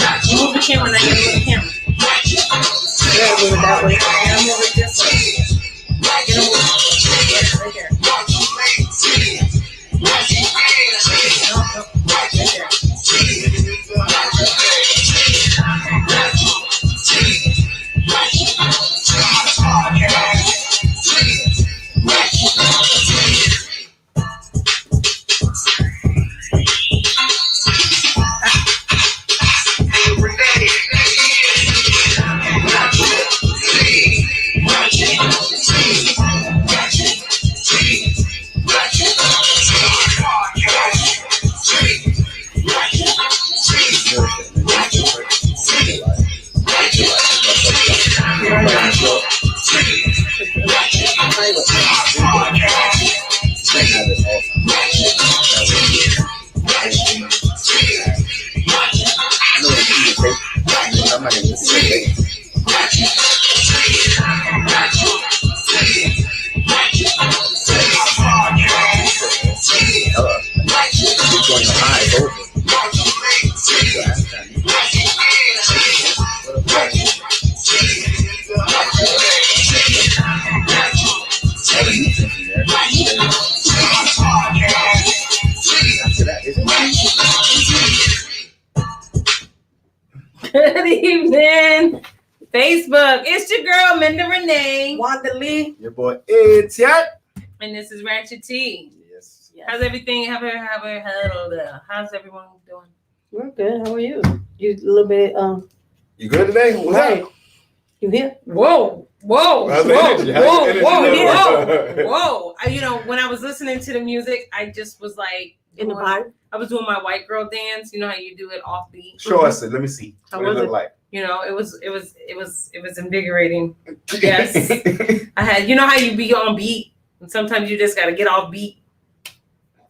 Move the camera, now you move the camera. Yeah, move it that way. And I'll move it this way. Get over right there. No, right there. Good evening, Facebook. It's your girl, Minda Renee. Wanda Lee. Your boy, it's Yet. And this is Ratchet Tea. Yes. How's everything? How's everyone doing? We're good. How are you? You a little bit, You good today? What's right. up? You here? Whoa. How's the energy? How's the energy? Whoa. You know, when I was listening to the music, I just was like, In the vibe? I was doing my white girl dance. You know how you do it offbeat? Show us it. Let me see. How What was it look it? like? You know, it was invigorating. Yes. I had, you know how you be on beat, and sometimes you just got to get off beat.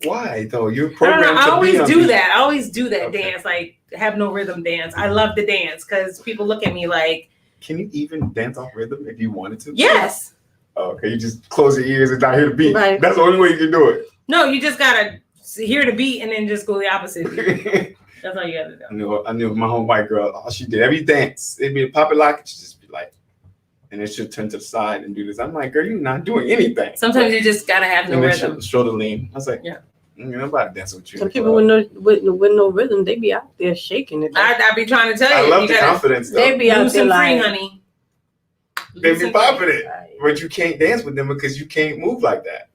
Why though? You're I don't programmed know. I to always be on do beat. that. I always do that Okay. dance, like have no rhythm dance. I love the dance because people look at me like, Can you even dance off rhythm if you wanted to? yes. Oh, okay, you just close your ears and not hear the beat. Right. That's the only way you can do No, you just gotta hear the beat and then just go the opposite beat. it. That's all you gotta do. I knew my home white girl. All she did every dance, it'd be a pop it lock, and she'd just be like, and then she'll turn to the side and do this. I'm like, girl, you're not doing anything. Sometimes you just gotta have no And then rhythm. she'll shoulder lean. I was like, Yeah. Nobody dancing with you. Some people with no rhythm, they be out there shaking it. I be trying to tell I you. love You the gotta confidence though. They be out lose there some free, like, honey. They Lose be some popping free. it, but you can't dance with them because you can't move like that.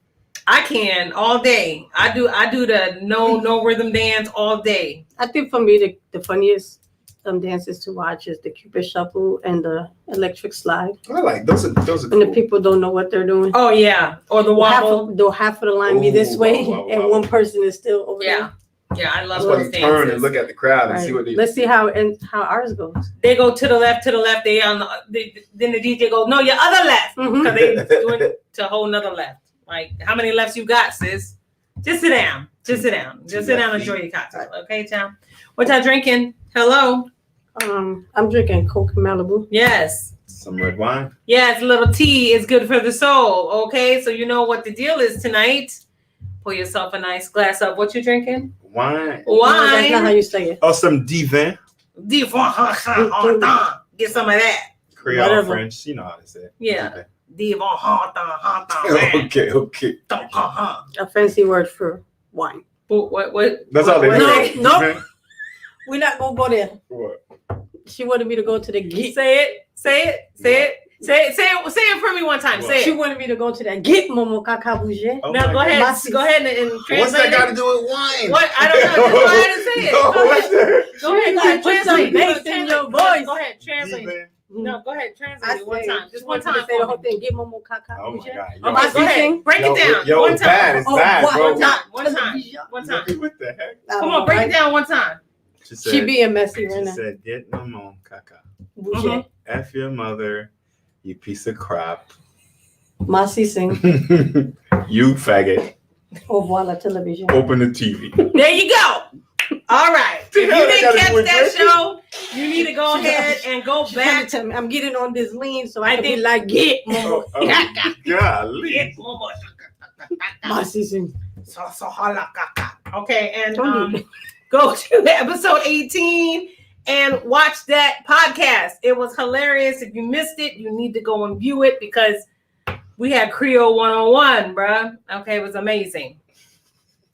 I can all day. I do the no rhythm dance all day. I think for me, the funniest dances to watch is the Cupid Shuffle and the Electric Slide. I like those are When cool. the people don't know what they're doing. Oh yeah, or the wobble. Half of the line be this Ooh, way, wobble, and wobble. one person is still over Yeah, yeah, I love That's why those you turn and dances. look at the crowd and there. see what Right. they. Let's see how ours goes. They go to the left. They on then the DJ goes, no, your other left, Mhm. because they doing it to a whole nother left. Like, how many lefts you got, sis? Just sit down. Just sit down. Just sit down and enjoy your cocktail. Okay, child? What y'all drinking? Hello? I'm drinking Coke Malibu. Yes. Some red wine. Yes, a little tea is good for the soul. Okay, so you know what the deal is tonight. Pour yourself a nice glass of what you drinking? Wine. No, that's not how Wine. you say it. Oh, some divin. Get some of that. Creole Whatever. French. You know how to say it. Yeah. Okay. A fancy word for wine. What? That's all they what- say. No. Divin. We're not gonna go there. What? She wanted me to go to the get. Say it for me one time. Say She it. wanted me to go to that get Momo Kaka Bouger. Oh Now my go ahead. God. Masses. Go ahead and What's translate that got to it. do with wine? What? I don't know. Just go ahead and say it. No, what's that? Go ahead. Like, put some Translate. bass in Translate. your voice. Go ahead. Translate. it. Divin. No, go ahead. I Translate it one say- time. Just one she wanted time. to say the for whole me. thing. Get Momo Kaka Oh my Bouger. God. Okay, Masses. go ahead. Break it down. Yo, One it's bad. time. It's Oh, bad, what? bro. One time. One time. One time. What the heck? Come on, break it down one time. She She said, being messy right she now. said, get no more caca. Bouger. F your mother, you piece of crap. Masi sing. You faggot. Au revoir la télévision. Open the TV. There you go. All right. If you Yeah, that didn't gotta catch do with that drinking. show, you need to go ahead and go She trying back. to tell me I'm getting on this lean so I I can be think- like get Momo Oh, golly. Masi sing. Okay, and Don't do go to episode 18 and watch that podcast. It was hilarious. If you missed it, you need to go and view it because we had Creole 101, bruh. Okay, it was amazing.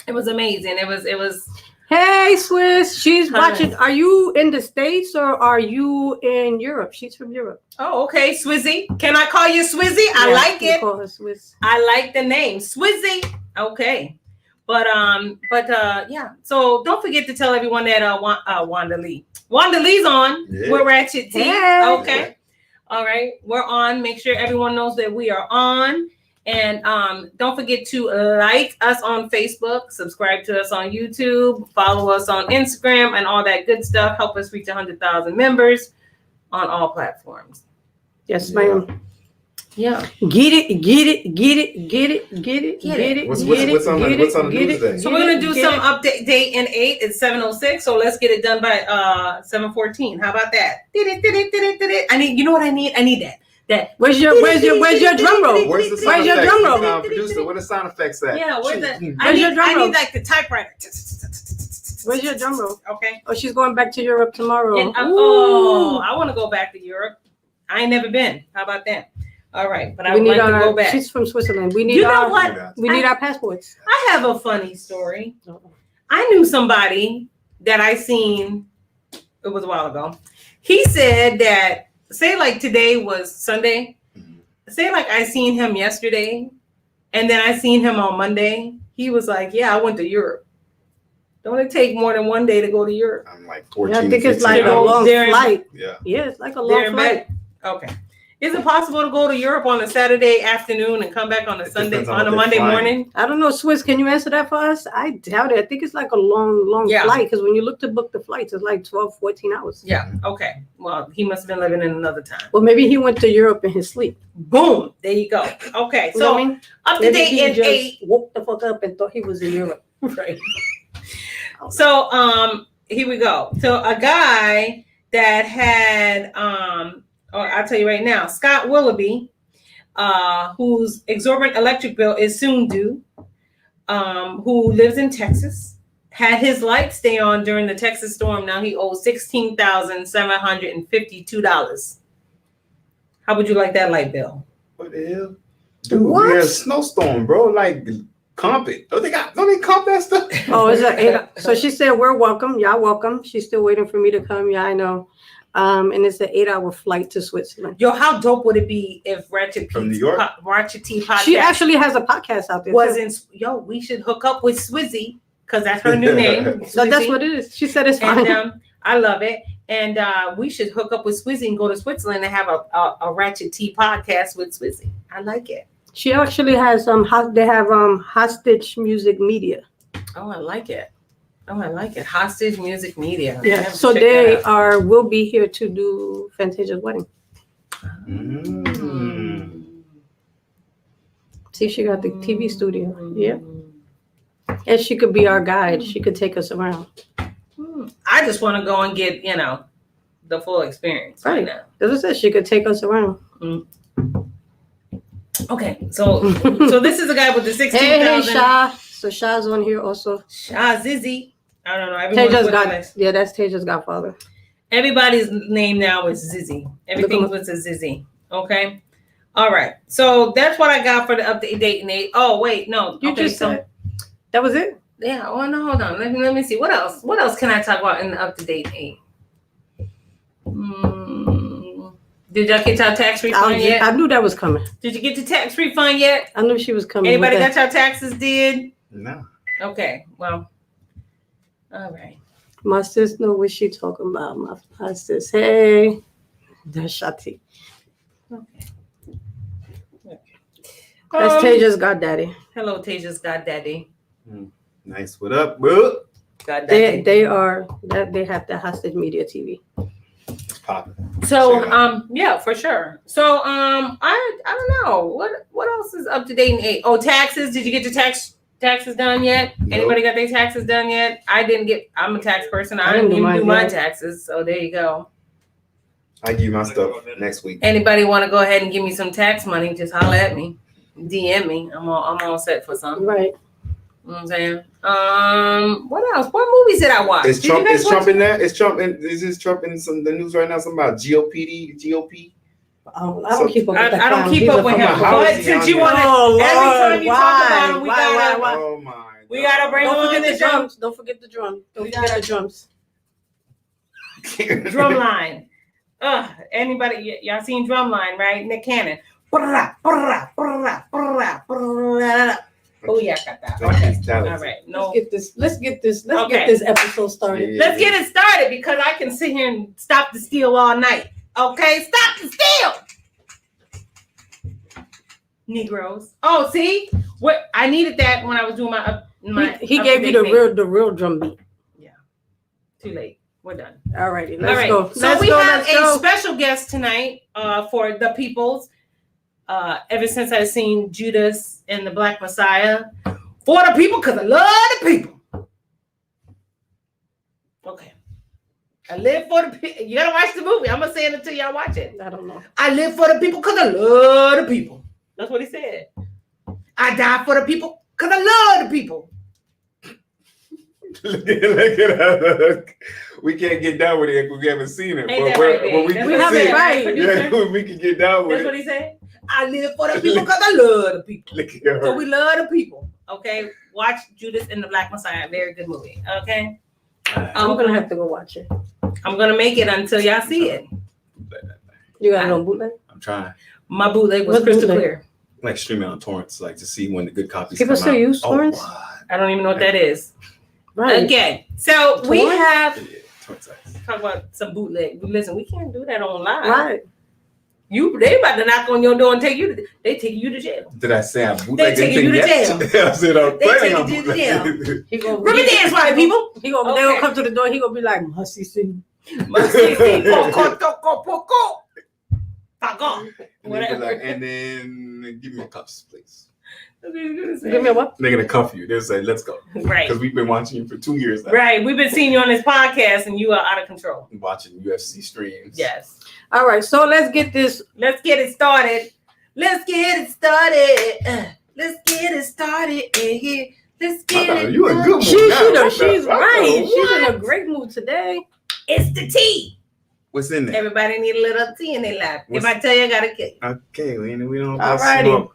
It was amazing. It was. Hey, Swiss. She's Hi. watching. Are you in the States or are you in Europe? She's from Europe. Oh, okay, Swizzy. Can I call you Swizzy? I like we it. Call her Swiss. I like the name Swizzy. Okay. But yeah. So don't forget to tell everyone that Wanda Lee's on. Yeah. We're Ratchet Tea. Hey. Okay. All right. We're on. Make sure everyone knows that we are on. And don't forget to like us on Facebook, subscribe to us on YouTube, follow us on Instagram, and all that good stuff. Help us reach 100,000 members on all platforms. Yes, ma'am. Yeah. Get it, get it, get it, get it, get it, get it. What's on the news today? So we're gonna do some update date in 8. It's 7:06. So let's get it done by 7:14. How about that? I need. You know what I need? I need that. Where's your drum roll? Where's the sound Where's your effects? drum roll? Producer, where the sound effects at? Yeah, where's the? Where's your drum I roll? need like the typewriter. Where's your drum roll? Okay. Oh, she's going back to Europe tomorrow. And, I want to go back to Europe. I ain't never been. How about that? All right, but I would like to go back. She's from Switzerland. We need You know our, what? We need our passports. I have a funny story. I knew somebody that I seen. It was a while ago. He said that, say like today was Sunday. Say like I seen him yesterday, and then I seen him on Monday. He was like, "Yeah, I went to Europe. Don't it take more than one day to go to Europe?" I'm like 14. Yeah, I think it's 15 like a hours. long flight. Yeah. Yeah, it's like a long flight. Okay. Is it possible to go to Europe on a Saturday afternoon and come back on a Sunday, depends on on a what Monday they're flying. morning? I don't know, Swiss. Can you answer that for us? I doubt it. I think it's like a long Yeah. flight because when you look to book the flights, it's like 12, 14 hours. Yeah. Okay. Well, he must have been living in another time. Well, maybe he went to Europe in his sleep. Boom. There you go. Okay. You know So what I mean? up to Maybe date he in just 8. woke the fuck up and thought he was in Europe. Right. So here we go. So a guy that had I'll tell you right now, Scott Willoughby, whose exorbitant electric bill is soon due, who lives in Texas, had his lights stay on during the Texas storm. Now he owes $16,752. How would you like that light bill? What the hell? Dude, What? we had a snowstorm, bro. Like, comp it. Don't they comp that stuff? Oh, it's a 8. So she said, "We're welcome. Y'all welcome." She's still waiting for me to come. Yeah, I know. And it's an 8-hour flight to Switzerland. Yo, how dope would it be if Ratchet From New York? Ratchet Tea Podcast She actually has a podcast out there. too. wasn't? Yo, we should hook up with Swizzy because that's her new name. So that's Swizzy. what it is. She said it's fine. And I love it. And we should hook up with Swizzy and go to Switzerland and have a Ratchet Tea podcast with Swizzy. I like it. She actually has they have Hostage Music Media. Oh, I like it. Oh, I like it. Hostage Music Media. I Yeah. have to So check they that out. will be here to do Fantasia's wedding. See, she got the TV studio. Yeah. And she could be our guide. She could take us around. I just want to go and get, the full experience right now. That's what I said. She could take us around. Okay, so this is a guy with the 16,000. Hey, Sha. So Sha's on here also. Sha Zizzy. I don't know. Everyone's Teja's with this. yeah, that's Teja's godfather. Everybody's name now is Zizzy. Everything's with a Zizzy. Okay. All right. So that's what I got for the update date and 8. Oh, wait, no. You just said that was it? Yeah. Oh no, hold on. Let me see. What else? What else can I talk about in the up to date 8? Did y'all get y'all tax refund yet? I knew that was coming. Did you get the tax refund yet? I knew she was coming. Anybody got y'all taxes did? No. Okay. Well. All right. My sis know what she talking about. My sis, hey, that's Shati. Okay. That's Teja's goddaddy. Hello, Teja's goddaddy. Nice. What up, bro? Goddaddy. They have the Hostage Media TV. It's popping. So yeah, for sure. So I don't know what else is up to date in 8. Oh, taxes. Did you get your taxes done yet? Nope. Anybody got their taxes done yet? I'm a tax person. I didn't even do my taxes. So there you go. I give you my stuff next week. Anybody want to go ahead and give me some tax money? Just holler at me, DM me. I'm all set for some. Right. You know what I'm saying? What else? What movies did I watch? Is Did you Trump? guys Is watch Trump in there? Is Trump in? Is this Trump in the news right now? Something about GOP. I don't keep up with that. I don't keep up with him. But since you want to, every time you talk about him, we gotta. Oh my! We gotta bring on the drums. Don't forget the drum. Don't forget the drums. Drumline. Anybody? Y'all seen Drumline, right? Nick Cannon. Oh yeah, I got that. Okay. All right. No. Let's get this episode started. Yeah. Let's get it started because I can sit here and stop the steal all night. Okay, stop the steal. Negroes. Oh, see, what I needed that when I was doing my. He gave you the real drum beat. Yeah. Too late. We're done. All righty. Let's go. So we have a special guest tonight for the peoples. Ever since I've seen Judas and the Black Messiah, for the people, because I love the people. Okay. I live for the people. You gotta watch the movie. I'm gonna say it until y'all watch it. I don't know. I live for the people because I love the people. That's what he said. I die for the people because I love the people. Look at us. We can't get down with it if we haven't seen it. Ain't that right, babe? We have it right. Yeah, we can get down with That's it. what he said. I live for the people because I love the people. Look at her. So we love the people. Okay. Watch Judas and the Black Messiah. Very good movie. Okay. I'm gonna have to go watch it. I'm gonna make it until y'all see it. You got it on bootleg? I'm trying. My bootleg was What's crystal bootleg? clear. Like streaming on torrents, like to see when the good copies People come still out. use torrents? Oh, I don't even know what that is. Right. Okay. So we Torrent? have yeah, torrents. talk about some bootleg. Listen, we can't do that on live. Right. They about to knock on your door and take you to jail. Did I say I'm bootleg? They taking you to jail. I said I'm They planning on taking you to jail. bootleg. He gonna Rubber dance party, people. They gonna come to the door. He gonna be like, "Must see." Whatever. And then give me a cuffs, please. Give me a what? They're gonna cuff you. They'll say, "Let's go," Right. because we've been watching you for 2 years now. Right. We've been seeing you on this podcast and you are out of control. Watching UFC streams. Yes. All right. So let's get this. Let's get it started. Let's get it started. Let's get it started. Here. Let's get it. You in a good mood She's now. right. She's in a great mood today. It's the tea. What's in there? Everybody need a little tea in their life. If I tell you, I got to kill you. Okay, we don't want Alrighty. that smoke.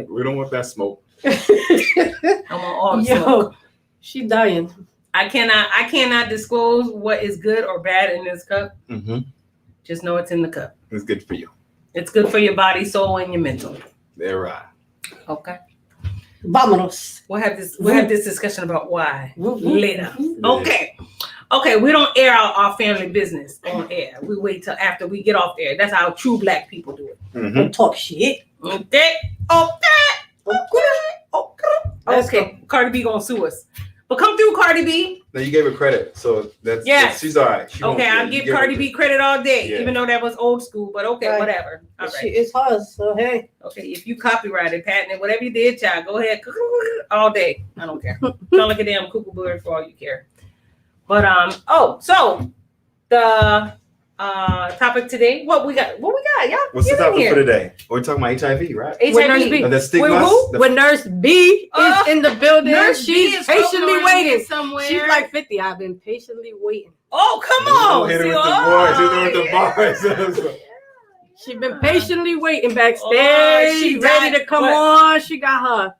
We don't want that smoke. I'm on all the smoke. She dying. I cannot disclose what is good or bad in this cup. Mm-hmm. Just know it's in the cup. It's good for you. It's good for your body, soul, and your mental. They're right. Okay. Vámonos. We'll have this discussion about why later. Yeah. Okay. We don't air out our family business on air. We wait till after we get off there. That's how true Black people do it. Mm-hmm. Don't talk shit. Okay. Cardi B gonna sue us. But come through, Cardi B. Now you gave her credit, so that's Yes. she's all right. Okay, I'll give Cardi B credit all day, Yeah. even though that was old school. But okay, Right. whatever. All right. It's hers. So hey. Okay, if you copyrighted, patented, whatever you did, child, go ahead all day. I don't care. Sound like a damn cuckoo bird for all you care. But so the topic today, what we got, y'all. What's the Get in topic here. for today? We're talking about HIV, right? With Nurse HIV. B. The stigmas. Wait, who? When Nurse B is in the building, Nurse B she's is floating patiently around here waiting. somewhere. She's like 50. I've been patiently waiting. Oh, come on. Hit her with See, the bars. Hit her with the bars. She's been patiently waiting backstage. Oh, she ready died. to come What? on. She got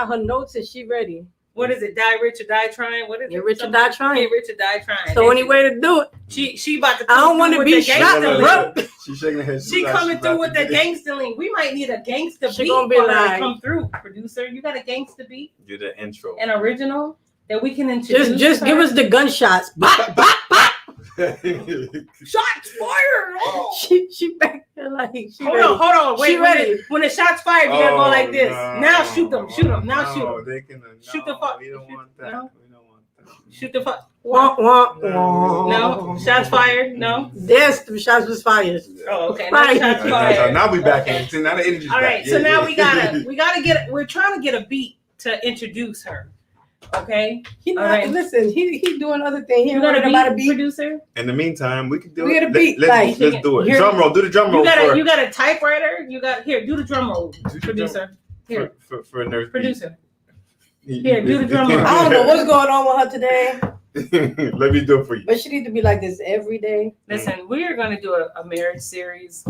her notes and she ready. What is it? Die rich or die trying? What is it? Get rich or die trying. Get rich or die trying. So any way to do it. She about to. I don't want to with be the shot, gangster bro. link. She's shaking her head. She coming through with the gangster link. We might need a gangster She beat gonna be for her to like- come through. Producer, you got a gangster beat, Do the intro. an original that we can introduce. Just give us the gunshots. Bop, bop, bop. shots fired. Oh. She back there like she Hold ready. on. Wait, She ready. When the shots fired, you gotta go like this. Now shoot them. Now shoot them. They can, Shoot the fuck. We don't want that. No. We don't want that. Shoot the fuck. Wah, wah, wah. No shots fired. No. Yes, the shots was fired. Oh, okay. Right. No shots So fired. now we back in. See, now the energy's All back. right. So now we gotta get. We're trying to get a beat to introduce her. Okay. He not, All right. listen. He doing other things. He You got worried a about a beat, beat. producer. In the meantime, we can do We it. get a beat, Let's like- do it. Here- Drum roll. Do the drum roll You got a typewriter. You got here. Do the drum roll, Do the producer. Here, for nurse. producer. Yeah, do the drum roll. I don't know what's going on with her today, Let me do it for you. but she needs to be like this every day. Listen, we are going to do a marriage series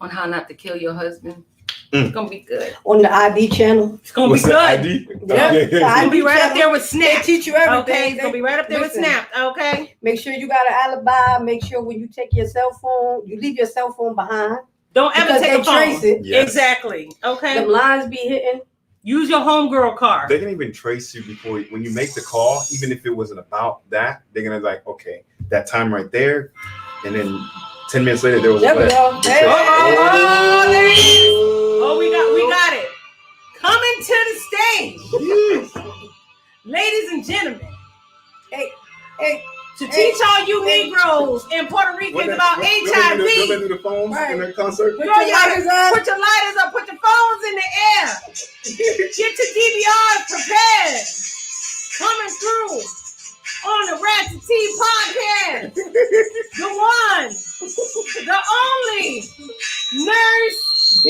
on how not to kill your husband. It's going to be good. On the ID channel. It's going to be What's the good. ID? Yeah. Okay. It's going to be right up there with They Snap. teach you everything. Okay, it's going to be right up there with Listen. Snap. Okay. Make sure you got an alibi. Make sure when you take your cell phone, you leave your cell phone behind. Don't ever Because take they a phone. trace it. Yes. Exactly. Okay. Them lines be hitting. Use your homegirl car. They can even trace you before when you make the call, even if it wasn't about that. They're gonna like, okay, that time right there, and then 10 minutes later there was There a we go. Hey. Oh, there it is. Oh, we got it. Coming to the stage, ladies and gentlemen. Hey. To teach all you Negroes and Puerto Ricans about HIV. Don't do the phones Right. in the concert. Put your lighters up. Put your lighters up. Put your phones in the air. Get your DVRs prepared. Coming through on the Ratchet Tea Podcast. The one, the only Nurse B.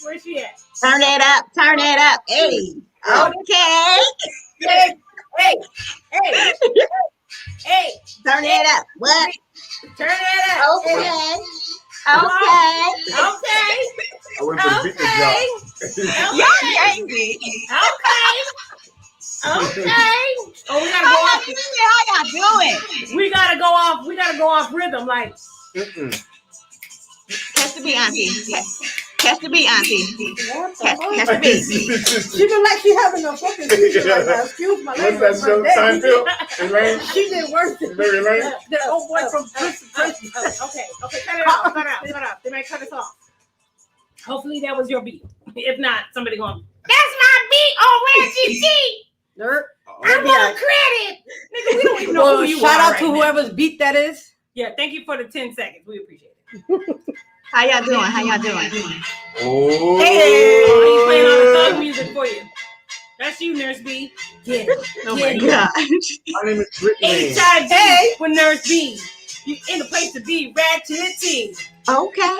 Where's she at? Turn it up. Hey. Okay. Hey. Turn it up. What? Turn it up. Okay. I went for the beat Okay. Y'all crazy. Okay. Oh, we gotta go How off. y'all doing? We gotta go off rhythm. Like, Catch the beat, auntie. Catch the beat, auntie. What the Catch fuck? the beat. She been like she having a fucking seizure right now. Excuse my What's language. that show? but that- Seinfeld? Elaine? She did worse than Mary Elaine? the old boy from Prince. okay, cut it off. They might cut us off. Hopefully that was your beat. If not, somebody going, that's my beat on Ratchet Tea. Nerd. I want credit. Nigga, we don't even know Well, who you shout are out right to now. whoever's beat that is. Yeah, thank you for the 10 seconds. We appreciate it. How y'all doing? Oh. Hey, he's playing all the thug music for you. That's you, Nurse B. Get it. Oh Get my it. God. My name is Brittany. HIV with Nurse B. You in the place to be, Ratchet Tea. Okay.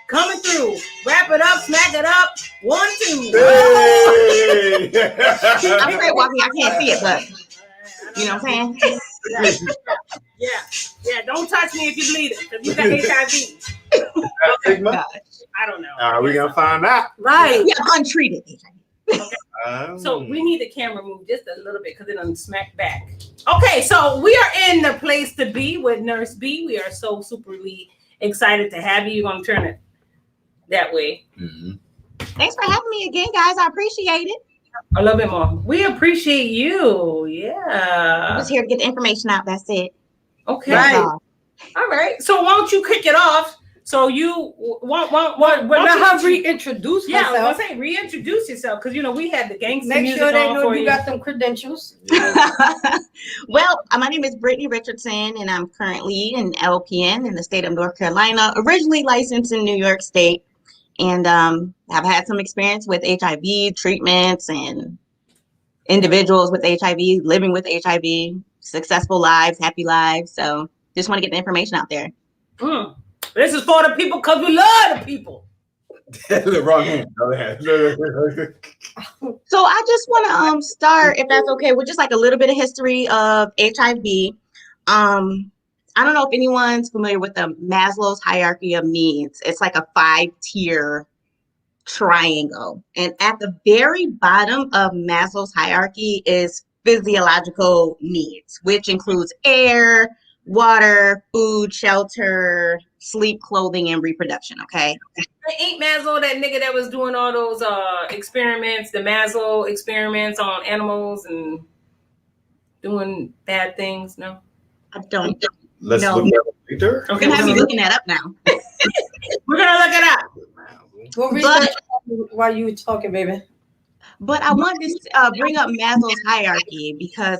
Coming through. Wrap it up, smack it up. 1, 2. Hey. I'm great walking. I can't see it, but you know what I'm saying? Yeah. Don't touch me if you bleed it, because you got HIV. Stigma? I don't know. Are we gonna find out? Right. Yeah, untreated. So we need the camera moved just a little bit because it done smack back. Okay, so we are in the place to be with Nurse B. We are so superly excited to have you. You're gonna turn it that way. Thanks for having me again, guys. I appreciate it. A little bit more. We appreciate you. I'm Yeah. just here to get the information out. That's it. Okay. That's Right. all. All right. So why don't you kick it off? So you want Let her reintroduce Yeah, I was herself. gonna say reintroduce yourself because we had the gangster Make music sure they on know for you you. got them credentials. Well, my name is Brittany Richardson, and I'm currently an LPN in the state of North Carolina, originally licensed in New York State, and I've had some experience with HIV treatments and individuals with HIV, living with HIV, successful lives, happy lives. So just want to get the information out there. This is for the people because we love the people. The wrong hand. Other hand. So I just want to start, if that's okay, with just like a little bit of history of HIV. I don't know if anyone's familiar with the Maslow's hierarchy of needs. It's like a 5-tier triangle. And at the very bottom of Maslow's hierarchy is physiological needs, which includes air, water, food, shelter, sleep, clothing, and reproduction. Okay. Ain't Maslow that nigga that was doing all those experiments, the Maslow experiments on animals and doing bad things? No. I don't. Let's No. look at it later. You're gonna have me looking that up now. We're gonna look it up. Go research while you talking, baby. But I want to bring up Maslow's hierarchy because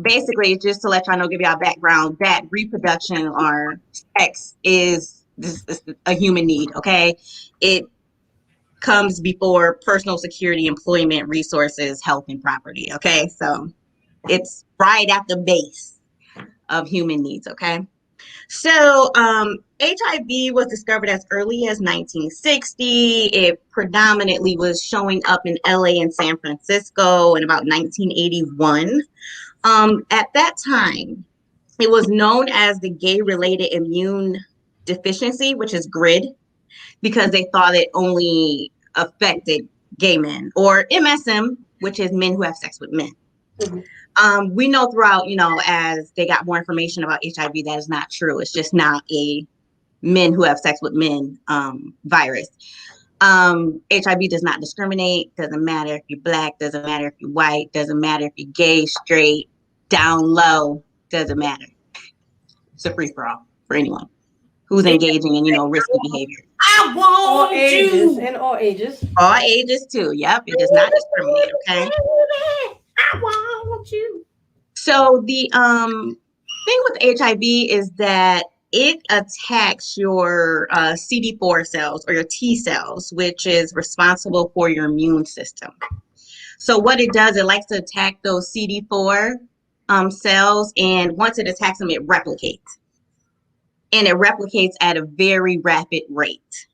basically, just to let y'all know, give y'all background, that reproduction or sex is a human need, okay? It comes before personal security, employment, resources, health, and property, okay? So it's right at the base of human needs, okay? So, HIV was discovered as early as 1960. It predominantly was showing up in LA and San Francisco in about 1981. At that time, it was known as the gay-related immune deficiency, which is GRID, because they thought it only affected gay men, or MSM, which is men who have sex with men. Mhm. We know throughout, as they got more information about HIV, that is not true. It's just not a men who have sex with men virus. HIV does not discriminate. Doesn't matter if you're black. Doesn't matter if you're white. Doesn't matter if you're gay, straight, down low. Doesn't matter. It's a free for all for anyone who's engaging in, risky behavior. I All want ages you. and all ages. All ages too. Yep, it does not discriminate. Okay. I want you. So the thing with HIV is that it attacks your CD4 cells or your T cells, which is responsible for your immune system. So what it does, it likes to attack those CD4 cells, and once it attacks them, it replicates. And it replicates at a very rapid rate.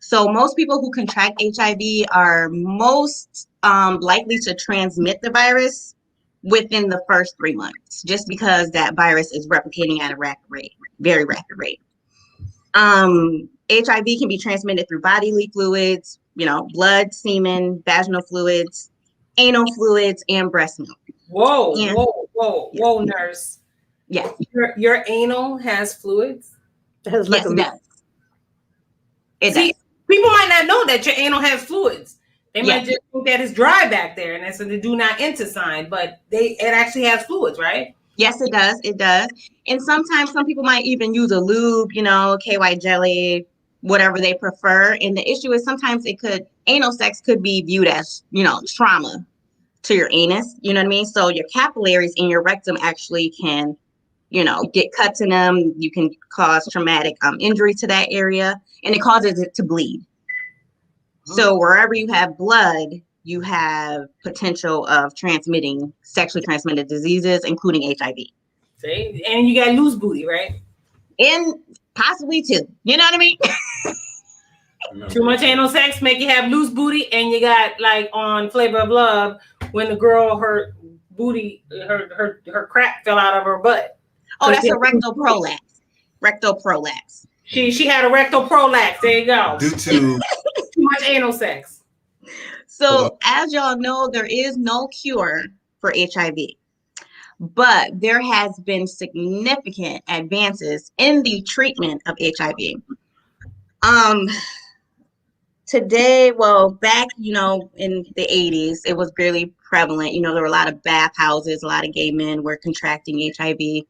So most people who contract HIV are most likely to transmit the virus within the first 3 months, just because that virus is replicating at a rapid rate, very rapid rate. HIV can be transmitted through bodily fluids, blood, semen, vaginal fluids, anal fluids, and breast milk. Whoa, nurse. Yes. Your anal has fluids? It has like Yes, it does. It See, does. people might not know that your anal has fluids. They might Yes. just think that it's dry back there, and that's the do not enter sign. But it actually has fluids, right? Yes, it does. It does. And sometimes some people might even use a lube, KY jelly, whatever they prefer. And the issue is sometimes anal sex could be viewed as, trauma to your anus. You know what I mean? So your capillaries in your rectum actually can, get cuts in them. You can cause traumatic injury to that area, and it causes it to bleed. So wherever you have blood, you have potential of transmitting sexually transmitted diseases, including HIV. See? And you got loose booty, right? And possibly two. You know what I mean? Too much anal sex make you have loose booty, and you got like on Flavor of Love when the girl her booty her crack fell out of her butt. Oh, that's a rectal prolapse. Rectal prolapse. She had a rectal prolapse. There you go. Due to Too much anal sex. So as y'all know, there is no cure for HIV, but there has been significant advances in the treatment of HIV. Today, back, in the 80s, it was really prevalent. There were a lot of bathhouses, a lot of gay men were contracting HIV.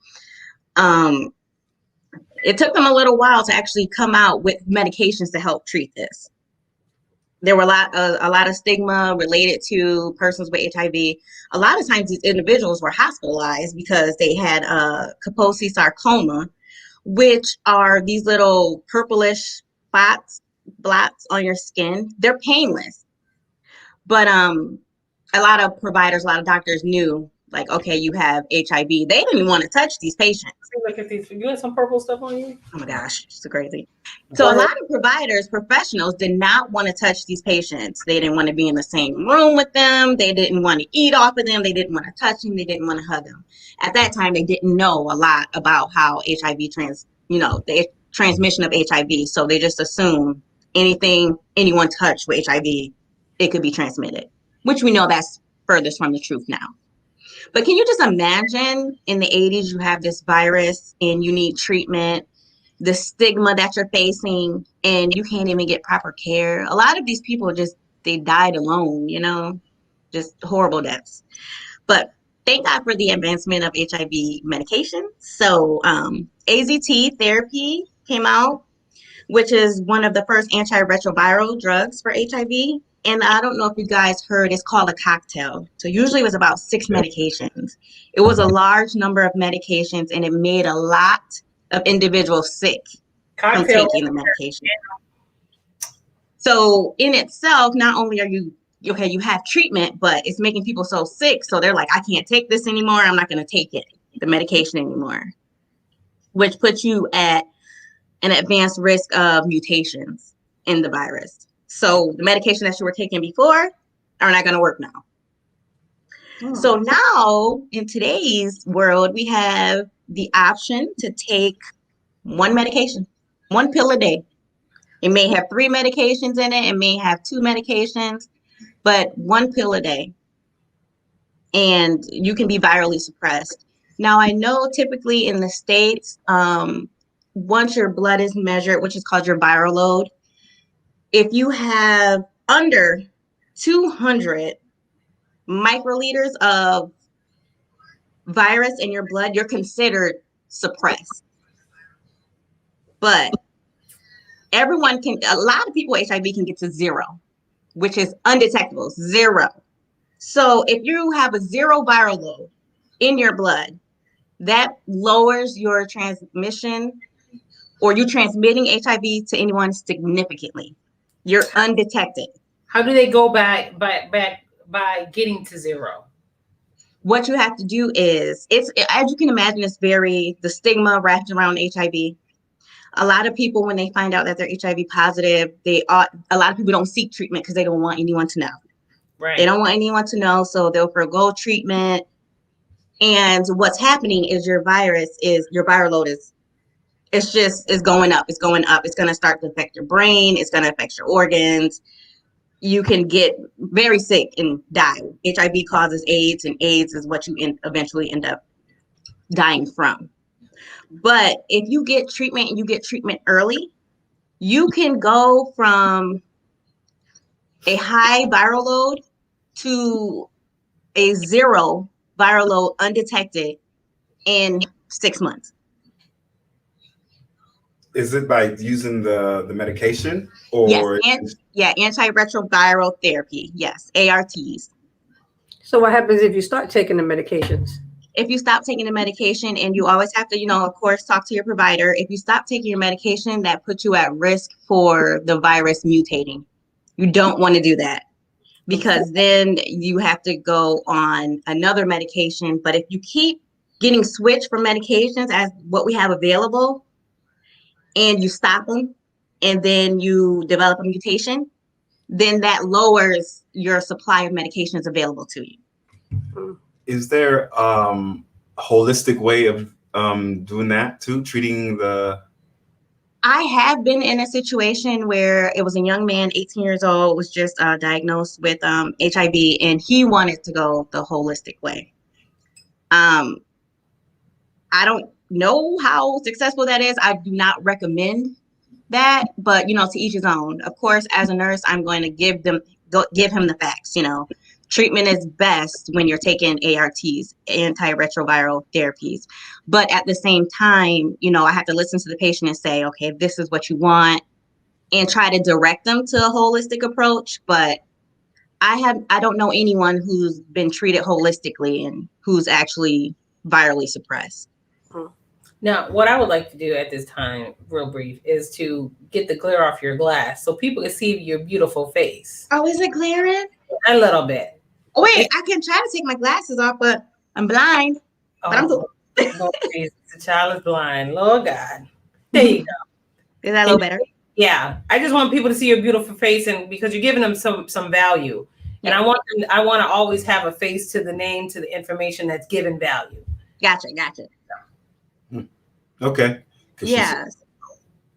It took them a little while to actually come out with medications to help treat this. There were a lot of stigma related to persons with HIV. A lot of times these individuals were hospitalized because they had Kaposi sarcoma, which are these little purplish blots on your skin. They're painless. But a lot of providers, a lot of doctors knew, like, okay, you have HIV. They didn't want to touch these patients. Look at these. You have some purple stuff on you? Oh my gosh, it's so crazy. So a lot of providers, professionals did not want to touch these patients. They didn't want to be in the same room with them. They didn't want to eat off of them. They didn't want to touch them. They didn't want to hug them. At that time, they didn't know a lot about how HIV the transmission of HIV. So they just assumed anyone touched with HIV, it could be transmitted, which we know that's furthest from the truth now. But can you just imagine in the 80s, you have this virus and you need treatment, the stigma that you're facing, and you can't even get proper care. A lot of these people they died alone, just horrible deaths. But thank God for the advancement of HIV medication. So AZT therapy came out, which is one of the first antiretroviral drugs for HIV. And I don't know if you guys heard, it's called a cocktail. So usually it was about 6 medications. It was a large number of medications, and it made a lot of individuals sick from taking the medication. So in itself, not only are you have treatment, but it's making people so sick. So they're like, I can't take this anymore. I'm not going to take the medication anymore. which puts you at an advanced risk of mutations in the virus. So the medication that you were taking before are not going to work now. So now in today's world, we have the option to take one medication, one pill a day. It may have 3 medications in it. It may have 2 medications, but one pill a day. And you can be virally suppressed. Now, I know typically in the States, once your blood is measured, which is called your viral load, if you have under 200 microliters of virus in your blood, you're considered suppressed. But a lot of people with HIV can get to 0, which is undetectable, 0. So if you have a 0 viral load in your blood, that lowers your transmission or you transmitting HIV to anyone significantly. You're undetected. How do they go by getting to 0? What you have to do is, it's, as you can imagine, it's the stigma wrapped around HIV. A lot of people, when they find out that they're HIV positive, a lot of people don't seek treatment because they don't want anyone to know. Right. They don't want anyone to know, so they'll forego treatment. And what's happening is your viral load is going up. It's going up. It's going to start to affect your brain. It's going to affect your organs. You can get very sick and die. HIV causes AIDS, and AIDS is what you eventually end up dying from. But if you get treatment and you get treatment early, you can go from a high viral load to a 0 viral load undetected in 6 months. Is it by using the medication or? Yes, antiretroviral therapy. Yes, ARTs. So what happens if you start taking the medications? If you stop taking the medication, and you always have to, of course, talk to your provider. If you stop taking your medication, that puts you at risk for the virus mutating. You don't want to do that, because then you have to go on another medication. But if you keep getting switched from medications as what we have available, and you stop them, and then you develop a mutation, then that lowers your supply of medications available to you. Is there a holistic way of doing that too, treating the? I have been in a situation where it was a young man, 18 years old, was just diagnosed with HIV, and he wanted to go the holistic way. I don't know how successful that is. I do not recommend that, but to each his own. Of course, as a nurse, I'm going to give him the facts. Treatment is best when you're taking ARTs, antiretroviral therapies. But at the same time, I have to listen to the patient and say, okay, this is what you want, and try to direct them to a holistic approach. But I don't know anyone who's been treated holistically and who's actually virally suppressed. Now, what I would like to do at this time, real brief, is to get the glare off your glass so people can see your beautiful face. Oh, is it glaring? A little bit. Oh, wait, I can try to take my glasses off, but I'm blind. Oh, but I'm cool. Lord Jesus, the child is blind. Lord God. There you go. Is that a little better? Yeah. I just want people to see your beautiful face, and because you're giving them some value. And I want to always have a face to the name, to the information that's given value. Gotcha. Okay. Yes.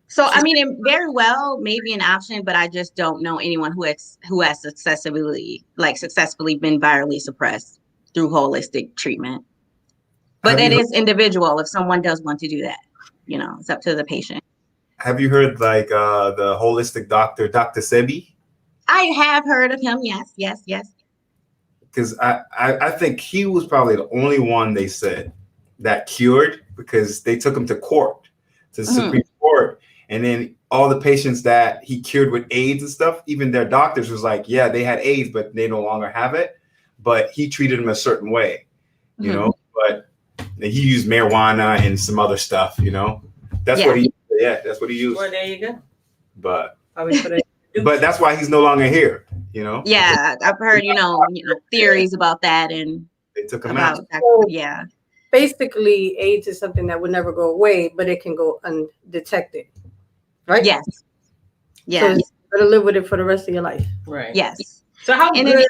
So, I mean, it very well may be an option, but I just don't know anyone who has successfully been virally suppressed through holistic treatment. But that is individual. If someone does want to do that, it's up to the patient. Have you heard the holistic doctor, Dr. Sebi? I have heard of him. Yes. Because I think he was probably the only one they said that cured, because they took him to court, to the Supreme Court. And then all the patients that he cured with AIDS and stuff, even their doctors was like, yeah, they had AIDS, but they no longer have it. But he treated them a certain way, but he used marijuana and some other stuff, That's what he used. Well, there you go. But Probably put it But that's why he's no longer here, you know? Yeah, I've heard, theories about that and they took him out. yeah. basically AIDS is something that would never go away, but it can go undetected, right? Yes. So Yes. you're gonna live with it for the rest of your life. Right. Yes. So how And good? it-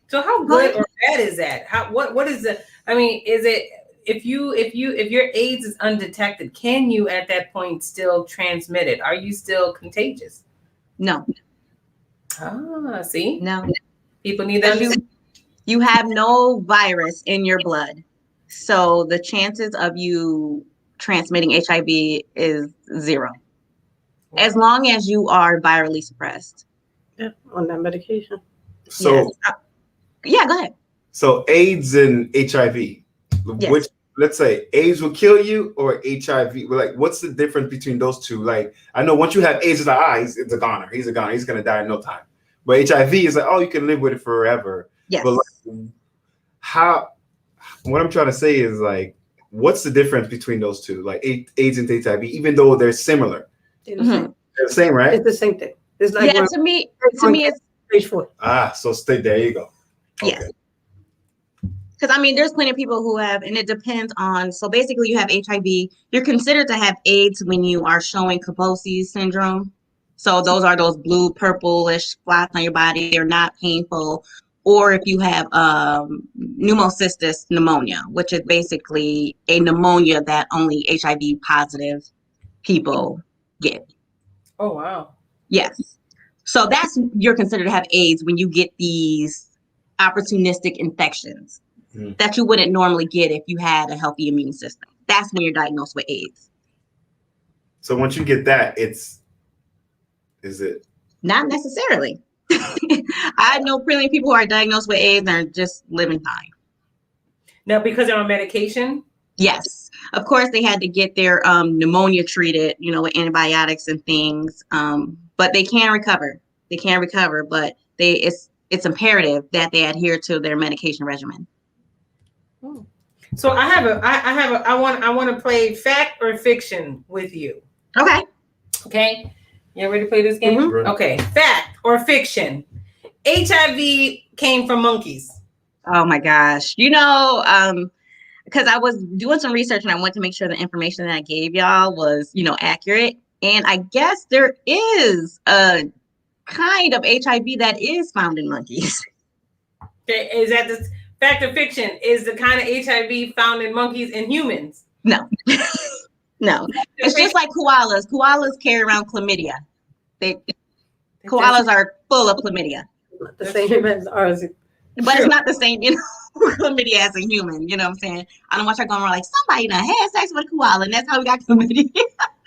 So how good or bad is that? What is the? I mean, is it if your AIDS is undetected, can you at that point still transmit it? Are you still contagious? No. See, No. people need that. You have no virus in your blood. So the chances of you transmitting HIV is 0. As long as you are virally suppressed. Yeah, on that medication. So Yes. Yeah, go ahead. so AIDS and HIV, Yes. which let's say AIDS will kill you or HIV. Like, what's the difference between those two? Like, I know once you have AIDS, it's like, it's a goner. He's a goner. He's gonna die in no time. But HIV is like, oh, you can live with it forever. Yes. But like, what I'm trying to say is like, what's the difference between those two? Like AIDS and HIV, even though they're similar, They're the same. they're the same, right? It's the same thing. It's like Yeah, to me it's stage 4. So stay there. You go. yes. Because I mean, there's plenty of people who have, and it depends on. So basically, you have HIV. You're considered to have AIDS when you are showing Kaposi's syndrome. So those are those blue, purplish spots on your body. They're not painful. Or if you have pneumocystis pneumonia, which is basically a pneumonia that only HIV positive people get. Oh wow. Yes. So you're considered to have AIDS when you get these opportunistic infections that you wouldn't normally get if you had a healthy immune system. That's when you're diagnosed with AIDS. So once you get that, is it? Not necessarily. I know plenty of people who are diagnosed with AIDS and are just living fine. Now, because they're on medication. Yes. Of course, they had to get their pneumonia treated, with antibiotics and things. But they can recover. They can recover, but it's imperative that they adhere to their medication regimen. So I want to play fact or fiction with you. Okay. Okay. You ready to play this game? Mm-hmm. Okay. Fact or fiction? HIV came from monkeys. Oh my gosh. Because I was doing some research and I wanted to make sure the information that I gave y'all was, accurate. And I guess there is a kind of HIV that is found in monkeys. Okay. Is that the fact or fiction? Is the kind of HIV found in monkeys and humans? No. No. It's just like koalas. Koalas carry around chlamydia. Koalas are full of chlamydia. Not the same as ours. But it's not the same, chlamydia as a human. You know what I'm saying? I don't watch her going around like, somebody done had sex with a koala, and that's how we got chlamydia.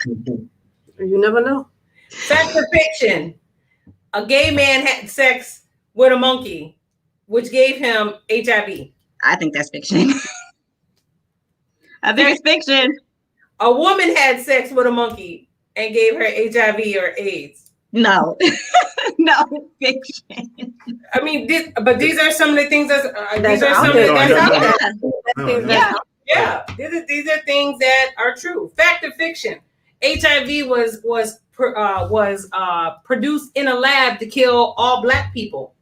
You never know. Fact or fiction? A gay man had sex with a monkey, which gave him HIV. I think that's fiction. I think it's fiction. A woman had sex with a monkey and gave her HIV or AIDS. No. No, it's fiction. I mean, but these are some of the things that's out No. Yeah, these are things that are true. Fact or fiction? HIV was produced in a lab to kill all Black people.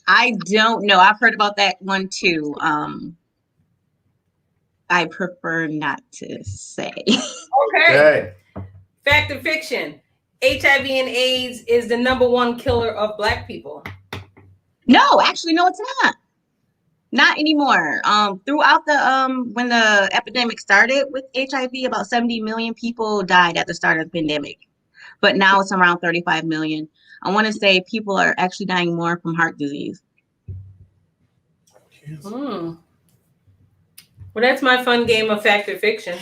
I don't know. I've heard about that one too. I prefer not to say. Okay. Fact or fiction? HIV and AIDS is the #1 killer of Black people. No, actually, no, it's not. Not anymore. Throughout when the epidemic started with HIV, about 70 million people died at the start of the pandemic. But now it's around 35 million. I want to say people are actually dying more from heart disease. Well, that's my fun game of fact or fiction.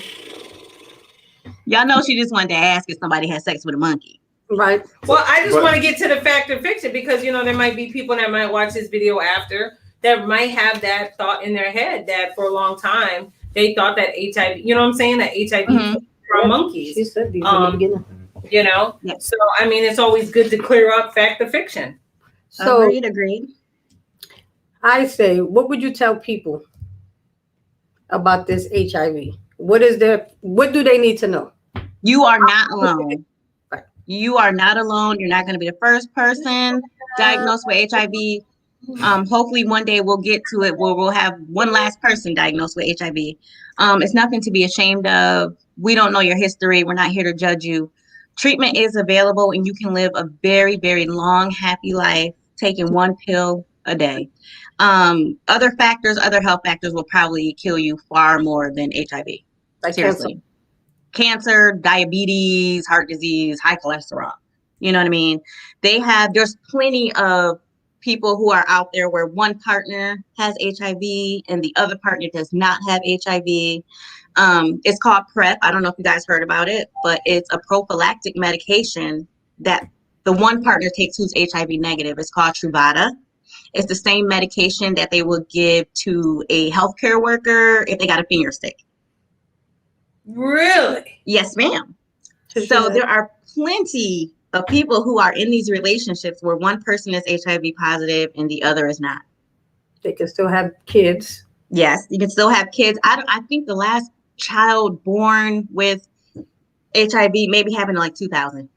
Y'all know she just wanted to ask if somebody had sex with a monkey. Right. Well, I just want to get to the fact or fiction because, there might be people that might watch this video after that might have that thought in their head that for a long time they thought that HIV, you know what I'm saying? That HIV from monkeys. She said these in the beginning. Yes. So, I mean, it's always good to clear up fact or fiction. So Agreed. I say, what would you tell people about this HIV? What do they need to know? You are not alone. You are not alone. You're not going to be the first person diagnosed with HIV. Hopefully one day we'll get to it where we'll have one last person diagnosed with HIV. It's nothing to be ashamed of. We don't know your history. We're not here to judge you. Treatment is available and you can live a very, very long, happy life taking one pill a day. Other health factors will probably kill you far more than HIV. Like seriously. Cancer, diabetes, heart disease, high cholesterol. You know what I mean? There's plenty of people who are out there where one partner has HIV and the other partner does not have HIV. It's called PrEP. I don't know if you guys heard about it, but it's a prophylactic medication that the one partner takes who's HIV negative. It's called Truvada. It's the same medication that they will give to a healthcare worker if they got a finger stick. Really? Yes, ma'am. So there are plenty of people who are in these relationships where one person is HIV positive and the other is not. They can still have kids. Yes, you can still have kids. I think the last child born with HIV maybe happened in like 2000.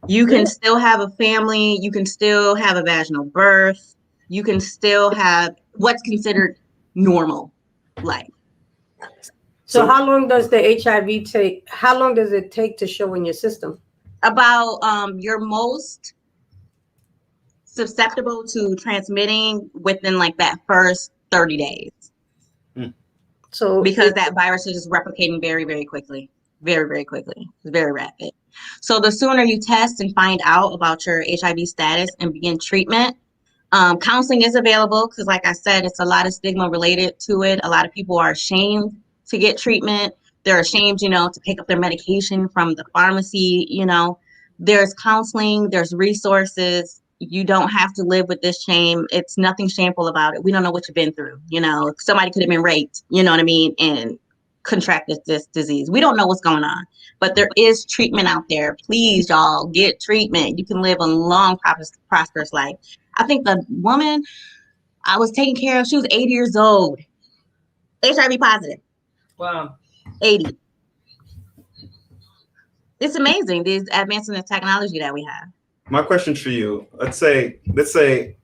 You can still have a family. You can still have a vaginal birth. You can still have what's considered normal life. So how long does the HIV take? How long does it take to show in your system? About you're most susceptible to transmitting within like that first 30 days. So because that virus is just replicating very, very quickly. Very, very quickly. It's very rapid. So the sooner you test and find out about your HIV status and begin treatment, counseling is available because like I said, it's a lot of stigma related to it. A lot of people are ashamed to get treatment. They're ashamed, to pick up their medication from the pharmacy, There's counseling, there's resources. You don't have to live with this shame. It's nothing shameful about it. We don't know what you've been through. Somebody could have been raped, and contracted this disease. We don't know what's going on, but there is treatment out there. Please, y'all, get treatment. You can live a long, prosperous life. I think the woman I was taking care of, she was 80 years old, HIV positive. Wow. 80. It's amazing, these advances in technology that we have. My question for you, let's say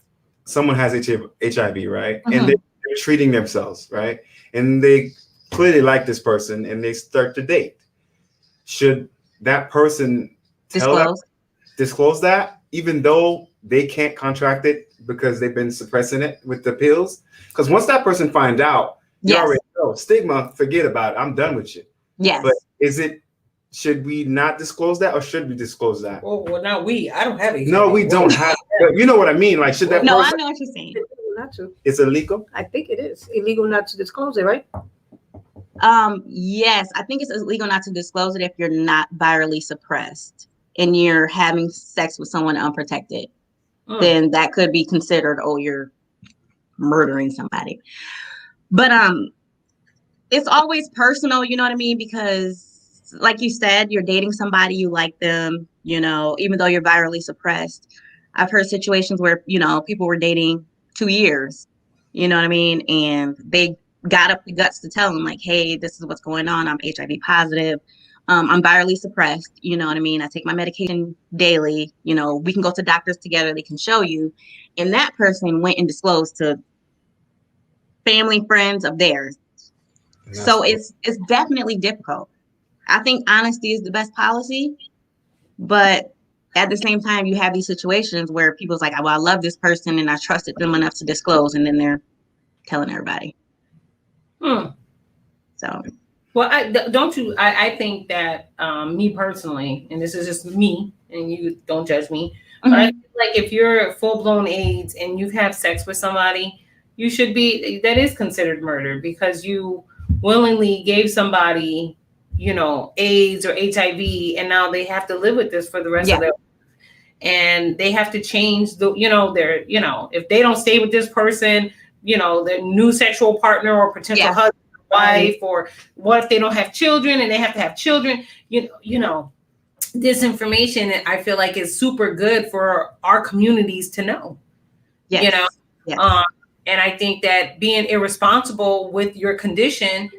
someone has HIV, right? And they're treating themselves, right? And they clearly like this person and they start to date. Should that person disclose that, even though they can't contract it because they've been suppressing it with the pills? Because once that person finds out, you already know, stigma, forget about it. I'm done with you. Yes. But should we not disclose that or should we disclose that? Well, not we. I don't have it. No, we don't have. But you know what I mean? Like, should that? No, I know what you're saying. Not to. It's illegal. I think it is illegal not to disclose it, right? Yes, I think it's illegal not to disclose it if you're not virally suppressed and you're having sex with someone unprotected. Then that could be considered, you're murdering somebody. But it's always personal, you know what I mean? Because like you said, you're dating somebody, you like them, even though you're virally suppressed. I've heard situations where, people were dating 2 years, you know what I mean? And they got up the guts to tell them like, hey, this is what's going on. I'm HIV positive. I'm virally suppressed. You know what I mean? I take my medication daily. We can go to doctors together. They can show you. And that person went and disclosed to family, friends of theirs. So it's definitely difficult. I think honesty is the best policy. But at the same time, you have these situations where people's like, well, I love this person and I trusted them enough to disclose. And then they're telling everybody. So, well, I think that me personally, and this is just me, and you don't judge me, but I feel like if you're full blown AIDS and you have sex with somebody, that is considered murder because you willingly gave somebody, AIDS or HIV, and now they have to live with this for the rest of their life. And they have to change if they don't stay with this person, their new sexual partner or potential husband, wife, or what if they don't have children and they have to have children? This information I feel like is super good for our communities to know. Yes. And I think that being irresponsible with your condition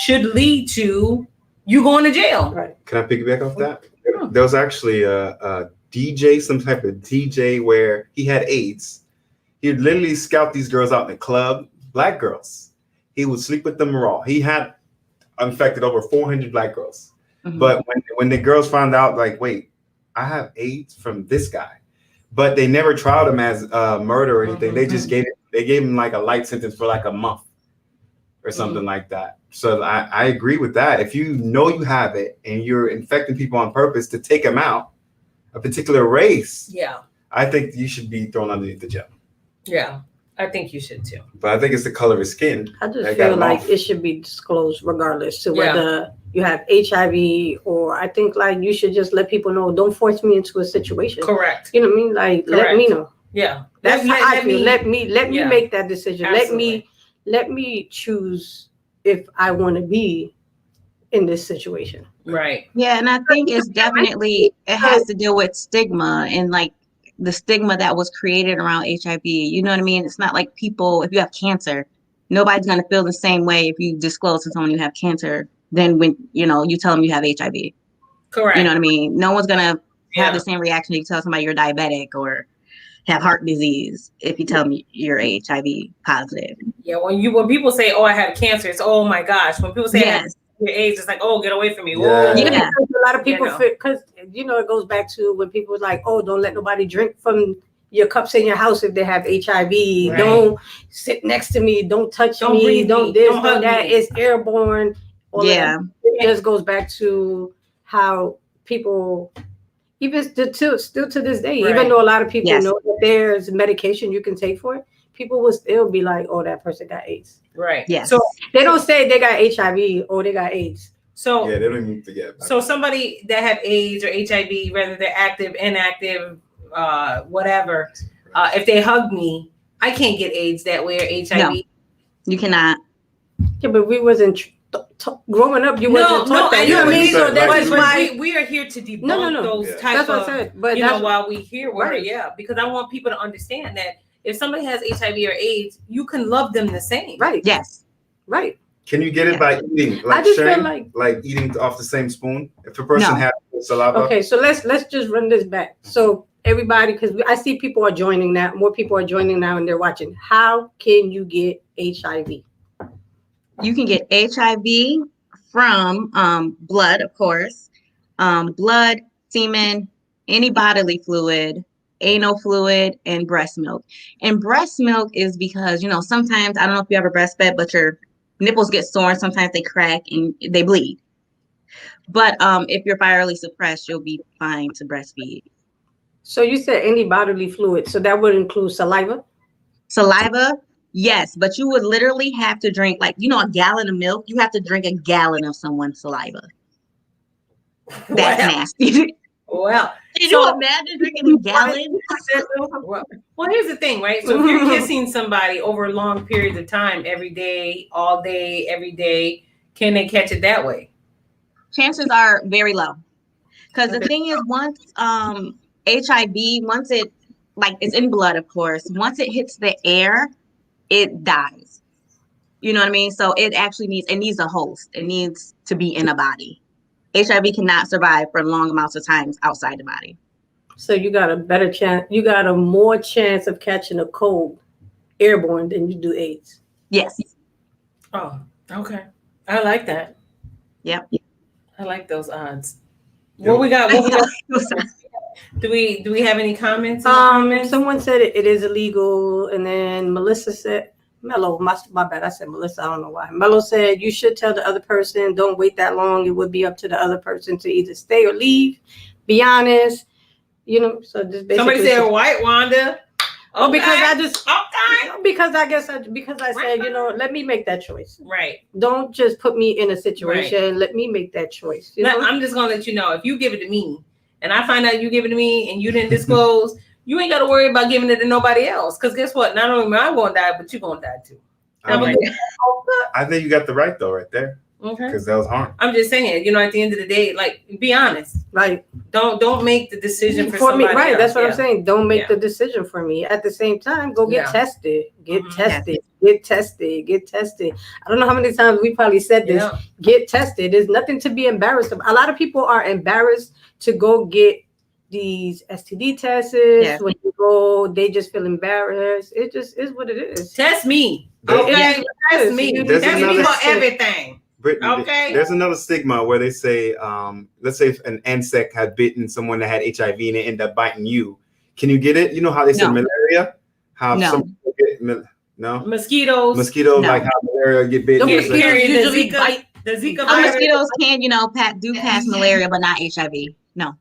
should lead to you going to jail. Right. Can I piggyback off that? There was actually a DJ, some type of DJ where he had AIDS. He'd literally scout these girls out in the club, black girls. He would sleep with them raw. He had infected over 400 black girls. Mhm. But when the girls found out, like, wait, I have AIDS from this guy, but they never tried him as murder or anything. They just gave him like a light sentence for like a month or something like that. So I agree with that. If you know you have it and you're infecting people on purpose to take them out, a particular race, Yeah. I think you should be thrown underneath the jail. Yeah. I think you should too. But I think it's the color of his skin. I just that got feel him like off. it should be disclosed regardless to whether you have HIV, or I think like you should just let people know. Don't force me into a situation. Correct. You know what I mean? Like let me know. Yeah. That's how I feel. Let me yeah. make that decision. Absolutely. Let me choose if I want to be in this situation. Right. Yeah, and I think it's definitely, it has to deal with stigma and like the stigma that was created around HIV. You know what I mean? It's not like people, if you have cancer, nobody's going to feel the same way if you disclose to someone you have cancer than when, you know, you tell them you have HIV. Correct. You know what I mean? No one's going to Yeah. have the same reaction if you tell somebody you're diabetic or have heart disease if you tell them you're HIV positive. Yeah. When people say, "Oh, I had cancer," it's oh my gosh. When people say I had Yes. AIDS, it's like, "Oh, get away from me." Yeah. Whoa. Yeah. Because a lot of people You know. feel, because you know it goes back to when people was like, oh, don't let nobody drink from your cups in your house if they have HIV. Right. Don't sit next to me. Don't touch Don't me. breathe Don't me. this. Don't Don't hug that. me. It's airborne. All of Yeah. that. It just goes back to how people, even still to this day, Right. even though a lot of people Yes. know that there's medication you can take for it, people will still be like, oh, that person got AIDS. Right. Yes. So They don't say they got HIV or they got AIDS. so Yeah, they don't even forget about So somebody that have AIDS or HIV, whether they're active, inactive, whatever, if they hug me, I can't get AIDS that way or HIV. No. You cannot. Yeah, but we wasn't growing up. You wasn't taught that. You know what I mean? So Like, that's but why. we are here to debunk No. those Yeah. type That's what I of, said. But you know, that's while we hear word, Right. yeah, because I want people to understand that if somebody has HIV or AIDS, you can love them the same. right. Yes. Right. Can you get it by eating, I like just feel sharing, like eating off the same spoon? If a person No. has saliva, Okay, so let's just run this back. So everybody, because I see people are joining now. More people are joining now, and they're watching. How can you get HIV? You can get HIV from blood, of course, blood, semen, any bodily fluid, anal fluid, and breast milk. And breast milk is because, you know, sometimes, I don't know if you ever breastfed, but your nipples get sore, sometimes they crack and they bleed. But if you're virally suppressed, you'll be fine to breastfeed. So you said any bodily fluid, so that would include saliva. Saliva, yes, but you would literally have to drink, like, you know, a gallon of milk. You have to drink a gallon of someone's saliva. That's nasty. Well, Can So- you imagine drinking a gallon? well, here's the thing, right? So if you're kissing somebody over long periods of time, every day, all day, every day, can they catch it that way? Chances are very low. Because the Okay. thing is, once HIV, once it, like, it's in blood, of course, once it hits the air, it dies. You know what I mean? So it actually needs a host. It needs to be in a body. HIV cannot survive for long amounts of times outside the body. So you got a better chance. You got a more chance of catching a cold airborne than you do AIDS. Yes. Oh, okay. I like that. Yep. I like those odds. What we got? What we got? Do we have any comments? Someone said it is illegal, and then Melissa said, Mello, my bad. I said Melissa. I don't know why. Mello said you should tell the other person. Don't wait that long. It would be up to the other person to either stay or leave. Be honest. You know. So just basically. Somebody said white Wanda. Oh, because I just. Okay. Because I guess because I said, you know, let me make that choice. Right. Don't just put me in a situation. Let me make that choice. You know? I'm just gonna let you know, if you give it to me and I find out you give it to me and you didn't disclose, you ain't gotta worry about giving it to nobody else. Because guess what? Not only am I gonna die, but you're gonna die too. I think you got the right though, right there, Okay. because that was harm. I'm just saying, you know, at the end of the day, like, be honest. Right. Don't make the decision for me. somebody Right. else. That's what Yeah. I'm saying. Don't make Yeah. the decision for me. At the same time, go get Yeah. tested. Get Mhm. tested. Get tested. Get tested. I don't know how many times we probably said this. Yeah. Get tested. There's nothing to be embarrassed about. A lot of people are embarrassed to go get these STD tests Yeah. when you people, they just feel embarrassed. It just is what it is. Test me. There- Okay, test me. There's Test me another- for everything. Brittany, Okay. There's another stigma where they say, let's say if an insect had bitten someone that had HIV and it ended up biting you. Can you get it? You know how they say No. malaria? How No. some people get no? Mosquitoes. Mosquitoes, No. like how malaria get bitten. The Get mosquitoes carried the usually Zika, bite. the Zika Some virus. mosquitoes can, pass malaria, but not HIV. No.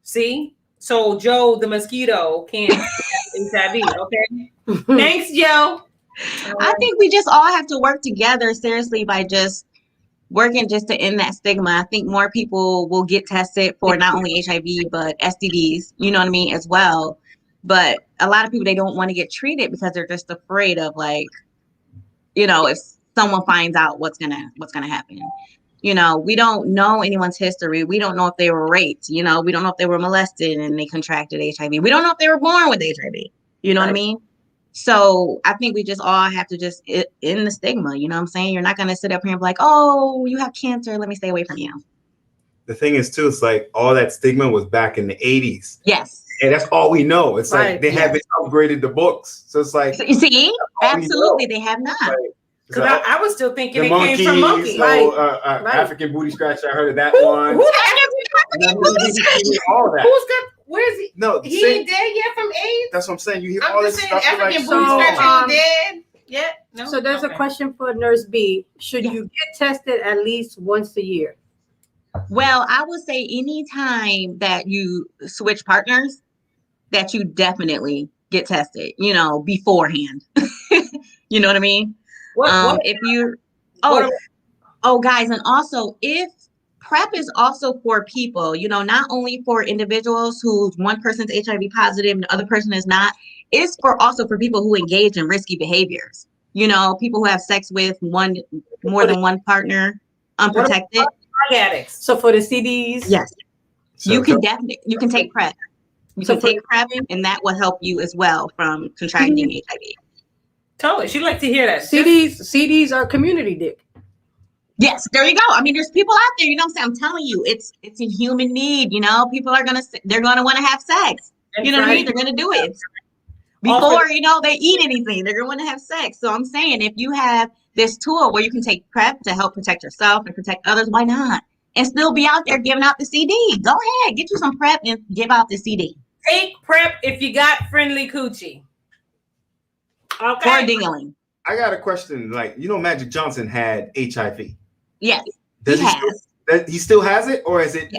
See? So Joe the mosquito can't have HIV, okay? Thanks, Joe. I think we just all have to work together seriously by just working just to end that stigma. I think more people will get tested for not only HIV but STDs, you know what I mean, as well. But a lot of people, they don't want to get treated because they're just afraid of, like, if someone finds out what's gonna happen. We don't know anyone's history. We don't know if they were raped. We don't know if they were molested and they contracted HIV. We don't know if they were born with HIV. You know what I mean? So I think we just all have to just end the stigma. You know what I'm saying? You're not going to sit up here and be like, oh, you have cancer. Let me stay away from you. The thing is, too, it's like all that stigma was back in the 80s. Yes. And that's all we know. It's Right. like they haven't upgraded the books. So it's like, So, you see, all we absolutely, know. they have not. Like, Because I was still thinking the it came from monkeys. Right. Right. African booty scratcher. I heard of that Who- one. who- All that. Who's got? Where is he? No, He see, ain't dead yet from AIDS. that's what I'm saying. You hear I'm all just this saying, stuff. you're African like, booty so, scratcher dead. Yeah. No. So there's a Okay. question for Nurse B. Should Yeah. you get tested at least once a year? Well, I would say anytime that you switch partners, that you definitely get tested, beforehand. You know what I mean? What? If you, What- guys, and also if PrEP is also for people, not only for individuals who one person's HIV positive and the other person is not, it's also for people who engage in risky behaviors. People who have sex with more than one partner, unprotected. Drug addicts. So for the CDs, Yes, So- you can take PrEP. You So can for- take PrEP, and that will help you as well from contracting HIV. Totally. She'd like to hear that. CDs are community dick. Yes, there you go. I mean, there's people out there, what I'm saying? I'm telling you, it's a human need, people are they're gonna want to have sex. You know what I mean? They're gonna do it. Before, they eat anything, they're gonna want to have sex. So I'm saying, if you have this tool where you can take PrEP to help protect yourself and protect others, why not? And still be out there giving out the CD. Go ahead, get you some PrEP and give out the CD. Take PrEP if you got friendly coochie. Okay. Or dingling. I got a question. Like, Magic Johnson had HIV. Yes, Does he he has. he still has it, or is it? Yeah.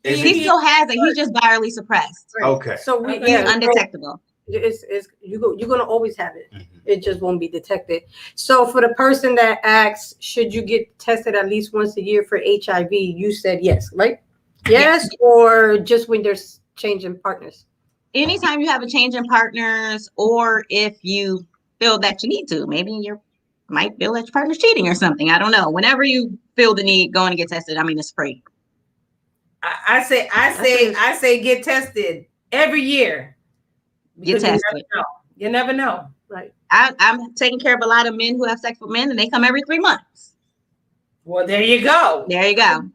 Is He it still has it. He's just virally suppressed. okay? So we Okay. yeah, Undetectable. you're gonna always have it. Mhm. It just won't be detected. So for the person that asks, should you get tested at least once a year for HIV? You said yes, right? Yes, or just when there's changing partners. Anytime you have a change in partners, or if you feel that you need to, maybe you might feel that your partner's cheating or something. I don't know. Whenever you feel the need, go and get tested. I mean, it's free. I say get tested every year. Get Because tested. You never know. Right. I'm taking care of a lot of men who have sex with men, and they come every 3 months. Well, there you go. There you go.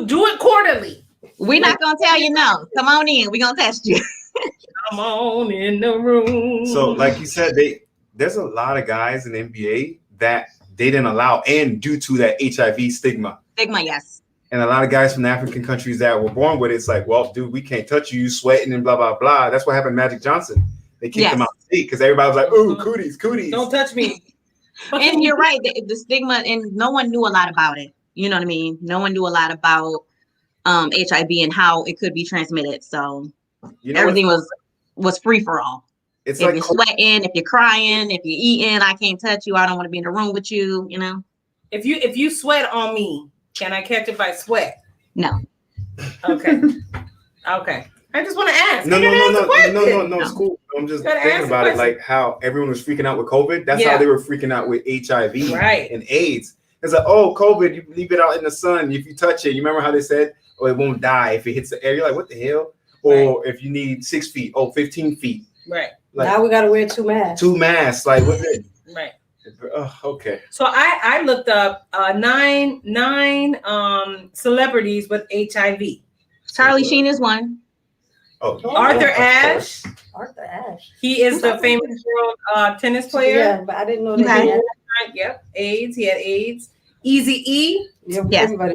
Do it quarterly. We're not gonna tell you no. Come on in. We're gonna test you. Come on in the room. So, like you said, there's a lot of guys in the NBA that they didn't allow in due to that HIV stigma. Stigma, yes. And a lot of guys from the African countries that were born with it, it's like, well, dude, we can't touch you, sweating and blah, blah, blah. That's what happened to Magic Johnson. They kicked him out the league because everybody was like, ooh, cooties. Don't touch me. And you're right. The stigma, and no one knew a lot about it. You know what I mean? No one knew a lot about HIV and how it could be transmitted. So everything was free for all. It's If like you're sweating, if you're crying, if you're eating, I can't touch you. I don't want to be in the room with you. If you sweat on me, can I catch it by sweat? No. Okay. Okay. I just want to ask. No, No. it's cool. I'm just Gotta thinking ask about the it, like how everyone was freaking out with COVID. That's how they were freaking out with HIV Right. and AIDS. It's like, oh, COVID, you leave it out in the sun. If you touch it, you remember how they said, oh, it won't die if it hits the air. You're like, what the hell? Or if you need 6 feet, 15 feet. Right. Like, Now we gotta wear 2 masks. 2 masks. Like, what the? Right. Oh, okay. So I looked up nine celebrities with HIV. Charlie Sheen is one. Arthur Ashe. Arthur Ashe. He is the famous world tennis player. Yeah, but I didn't know that. Okay. He had, Yep. AIDS. He had AIDS. Easy E. yeah, Yes. everybody.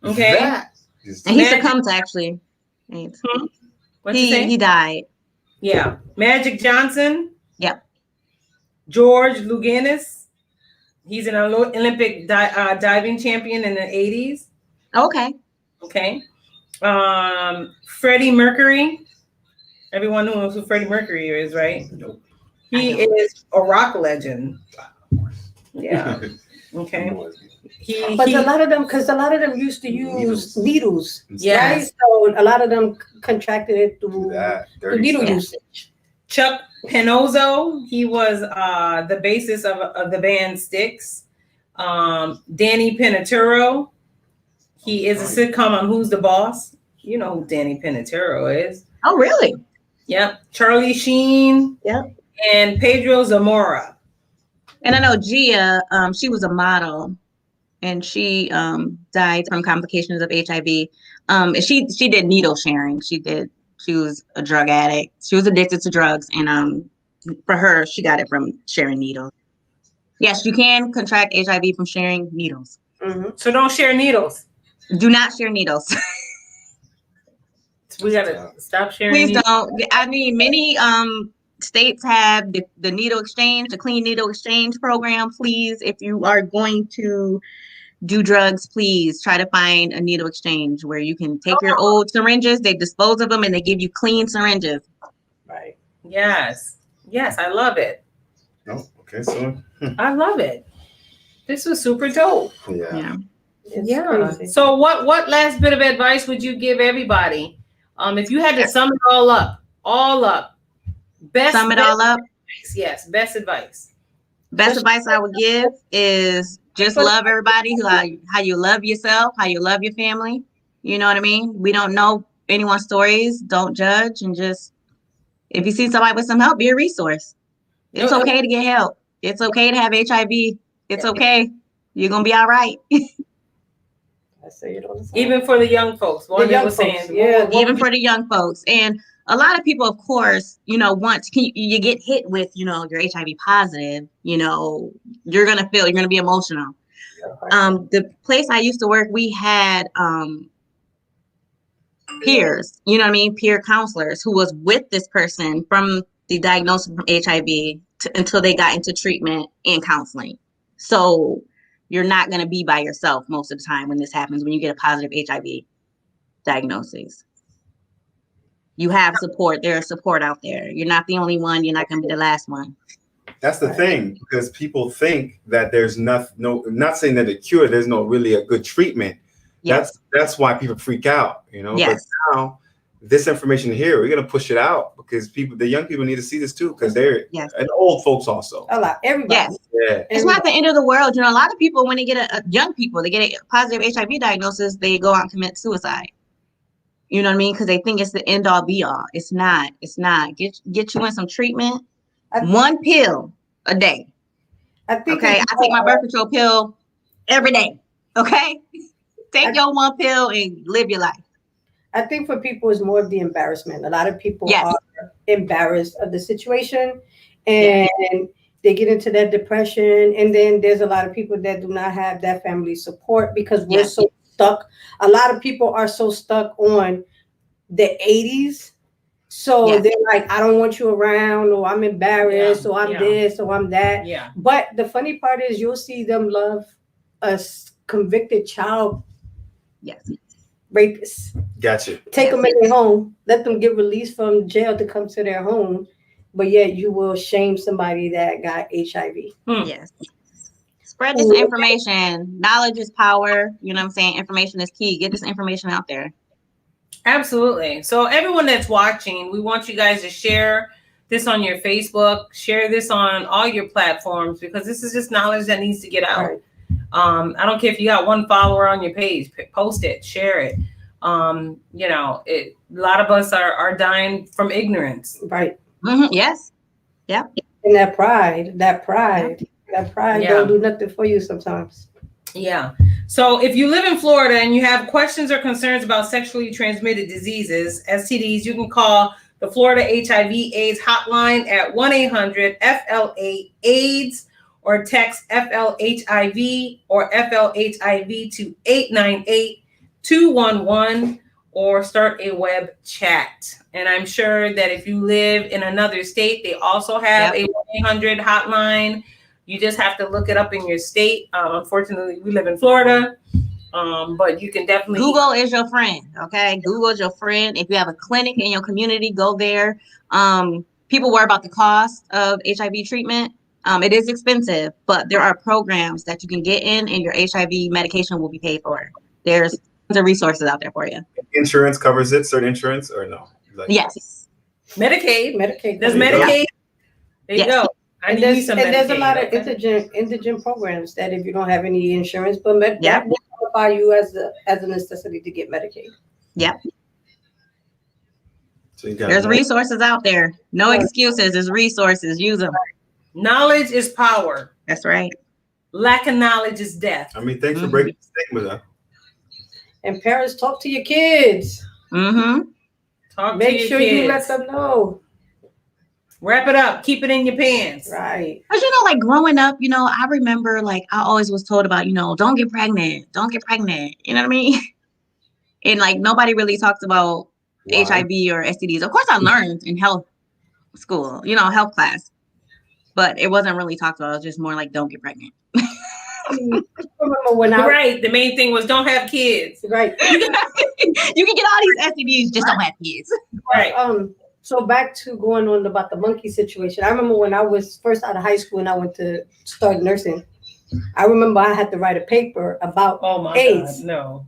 Okay. That is- And he Magic- succumbed to actually AIDS. What'd you say? He died. Yeah. Magic Johnson. Yep. George Louganis. He's an Olympic diving champion in the 80s. Okay. Okay. Freddie Mercury. Everyone knows who Freddie Mercury is, right? Nope. He is a rock legend. Yeah. Okay. But a lot of them used to use needles. Yes. Right? So a lot of them contracted it through That through dirty needle stuff. usage. Chuck Penozzo, he was the bassist of the band Styx. Danny Penaturo, he is a sitcom on Who's the Boss. You know who Danny Penaturo is. Oh, really? Yep. Charlie Sheen. Yep. And Pedro Zamora. And I know Gia, she was a model, and she died from complications of HIV. And she did needle sharing. She was a drug addict. She was addicted to drugs, and for her, she got it from sharing needles. Yes, you can contract HIV from sharing needles. Mm-hmm. So don't share needles. Do not share needles. We gotta stop sharing Please needles. don't. I mean, many states have the needle exchange, the clean needle exchange program. Please, if you are going to do drugs, please try to find a needle exchange where you can take your old syringes, they dispose of them, and they give you clean syringes. Right. Yes. Yes, I love it. Oh, okay, so I love it. This was super dope. yeah. It's Yeah. crazy. So what last bit of advice would you give everybody? If you had to sum it all up. Best Sum it all up. advice. Yes, best advice. Best advice I would give is just love everybody, how you love yourself, how you love your family. You know what I mean? We don't know anyone's stories. Don't judge, and just, if you see somebody with some help, be a resource. It's okay to get help. It's okay to have HIV. It's okay. You're going to be all right. I say it all the time. Even for the young folks. One The young was folks, saying, yeah. Even for the young folks. And a lot of people, of course, once you get hit with, you're HIV positive, you're going to be emotional. The place I used to work, we had peers, peer counselors who was with this person from the diagnosis from HIV until they got into treatment and counseling. So you're not going to be by yourself most of the time when this happens, when you get a positive HIV diagnosis. You have support. There's support out there. You're not the only one. You're not going to be the last one. That's the thing, because people think that there's not saying that a cure, there's no really a good treatment. Yes. That's why people freak out, Yes. But now this information here, we're gonna push it out because the young people need to see this too, because they're and old folks also. A lot. Everybody. Yes. Yeah. It's not the end of the world. A lot of people, when they get young people, they get a positive HIV diagnosis, they go out and commit suicide. You know what I mean? Because they think it's the end all be all. It's not. It's not. Get you in some treatment. One pill a day. I take my birth control pill every day. Okay? Take your one pill and live your life. I think for people it's more of the embarrassment. A lot of people are embarrassed of the situation, and they get into that depression. And then there's a lot of people that do not have that family support because we're so stuck. A lot of people are so stuck on the 80s. So they're like, I don't want you around, or I'm embarrassed, or I'm this, or I'm that. Yeah. But the funny part is you'll see them love a convicted child rapists. Gotcha. Take them in their home, let them get released from jail to come to their home, but yet you will shame somebody that got HIV. Yes. Spread this information. Knowledge is power. You know what I'm saying? Information is key. Get this information out there. Absolutely. So everyone that's watching, we want you guys to share this on your Facebook, share this on all your platforms, because this is just knowledge that needs to get out. Right. I don't care if you got one follower on your page, post it, share it. A lot of us are dying from ignorance. Right. Mm-hmm. Yes. Yeah. And that pride don't do nothing for you sometimes. Yeah. So if you live in Florida and you have questions or concerns about sexually transmitted diseases, STDs, you can call the Florida HIV/AIDS hotline at 1-800-FLA-AIDS or text FLHIV or FLHIV to 898-211 or start a web chat. And I'm sure that if you live in another state, they also have a 1-800 hotline. You just have to look it up in your state. Unfortunately, we live in Florida, but you can definitely... Google is your friend, okay? Google is your friend. If you have a clinic in your community, go there. People worry about the cost of HIV treatment. It is expensive, but there are programs that you can get in and your HIV medication will be paid for. There's tons of resources out there for you. Insurance covers it, certain insurance, or no? Yes. Medicaid. There's There you Medicaid. There you go. And there's a lot of indigent programs that if you don't have any insurance, but that will qualify you as a necessity to get Medicaid. Yep. So there's resources out there. No excuses. There's resources. Use them. Knowledge is power. That's right. Lack of knowledge is death. I mean, thanks for breaking the stigma, though. And parents, talk to your kids. Make sure you let them know. Wrap it up. Keep it in your pants. Right. Because, like growing up, I remember like I always was told about, don't get pregnant. Don't get pregnant. You know what I mean? And like nobody really talks about HIV or STDs. Of course, I learned in health school, health class. But it wasn't really talked about. It was just more like, don't get pregnant. Remember when the main thing was don't have kids. Right. You can get all these STDs, just don't have kids. Right. So back to going on about the monkey situation. I remember when I was first out of high school and I went to start nursing. I remember I had to write a paper about AIDS. God, no.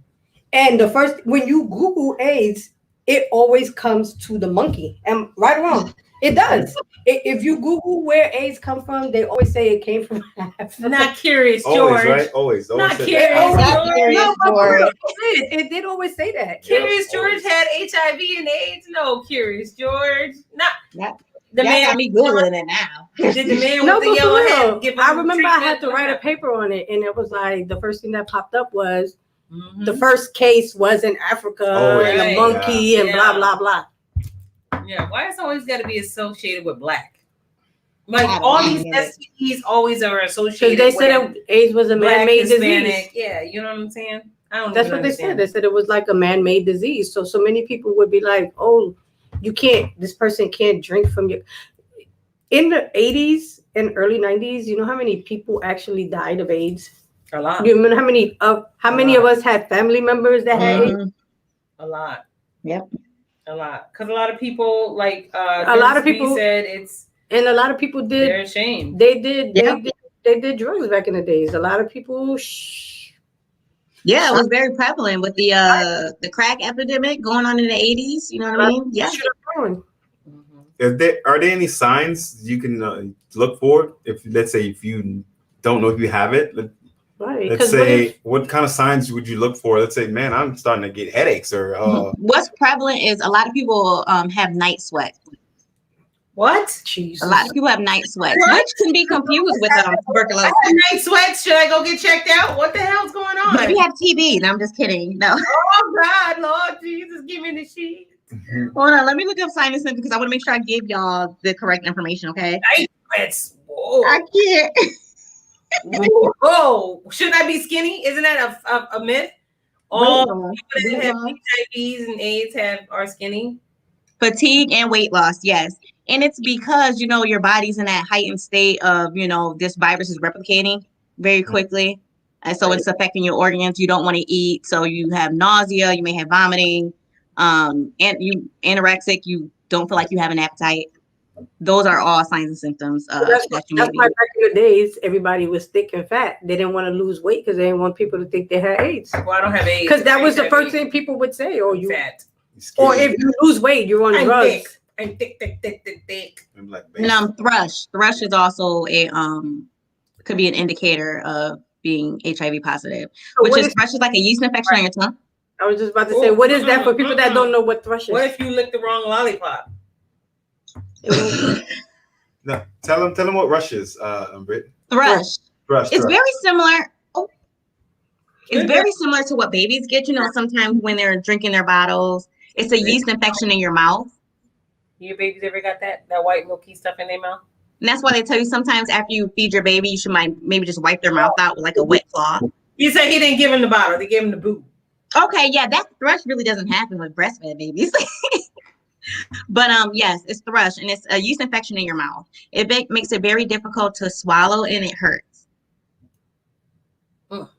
And when you Google AIDS, it always comes to the monkey. And right or wrong, it does. If you Google where AIDS come from, they always say it came from Africa. Not Curious George. Always, right? Always. Not Curious George. It did always say that. Curious George had HIV and AIDS. No, Curious George. Not the man. Got me Googling it now. Did the man with the yellow hat give him I remember I had to write a paper on it, and it was like the first thing that popped up was the first case was in Africa and a monkey and blah blah blah. Yeah, why it's always got to be associated with black? Like all these STDs always are associated. Because they said AIDS was a man-made disease. Yeah, you know what I'm saying? That's what they said. They said it was like a man-made disease. So many people would be like, "Oh, this person can't drink from you." In the 80s and early 90s, you know how many people actually died of AIDS? A lot. You remember how many of us had family members that had AIDS? A lot. Yep. A lot, because a lot of people a lot of people said it's, and a lot of people did. They're ashamed. They did did drugs back in the days. A lot of people. Yeah, it was very prevalent with the crack epidemic going on in the 80s. You know what I mean? Yeah. Are there any signs you can look for? Let's say if you don't know if you have it. Right. Let's say, what kind of signs would you look for? Let's say, man, I'm starting to get headaches or. What's prevalent is a lot of people have night sweat. What? Jesus. A lot of people have night sweat, which can be confused with tuberculosis. Night sweats? Should I go get checked out? What the hell's going on? Maybe you have TB. No, I'm just kidding. No. Oh God, Lord Jesus, give me the sheet. Hold on, let me look up sinus because I want to make sure I give y'all the correct information. Okay. Night sweats. Whoa. I can't. Whoa, should I be skinny? Isn't that a myth? All people that have HIVs and AIDS are skinny. Fatigue and weight loss, yes. And it's because, your body's in that heightened state of, this virus is replicating very quickly. And so it's affecting your organs. You don't want to eat. So you have nausea, you may have vomiting, and you anorexic, you don't feel like you have an appetite. Those are all signs and symptoms. That's why back in the days, everybody was thick and fat. They didn't want to lose weight because they didn't want people to think they had AIDS. Well, I don't have AIDS. Because that was the first thing people would say. Or you fat. Or if you lose weight, you're on drugs. I'm thick. I'm like, thrush. Thrush is also could be an indicator of being HIV positive. So thrush is like a yeast infection on your tongue. I was just about to say, what is that for people that don't know what thrush is? What if you lick the wrong lollipop? No, tell them what rush is, Britt. Thrush. It's very similar. Oh, It's very similar to what babies get. You know, sometimes when they're drinking their bottles, it's a yeast infection in your mouth. Your babies ever got that white milky stuff in their mouth? And that's why they tell you sometimes after you feed your baby, you should maybe just wipe their mouth out with like a wet cloth. You say he didn't give him the bottle; they gave him the boob. Okay, yeah, that thrush really doesn't happen with breastfed babies. But yes, it's thrush, and it's a yeast infection in your mouth. It makes it very difficult to swallow, and it hurts. Ugh.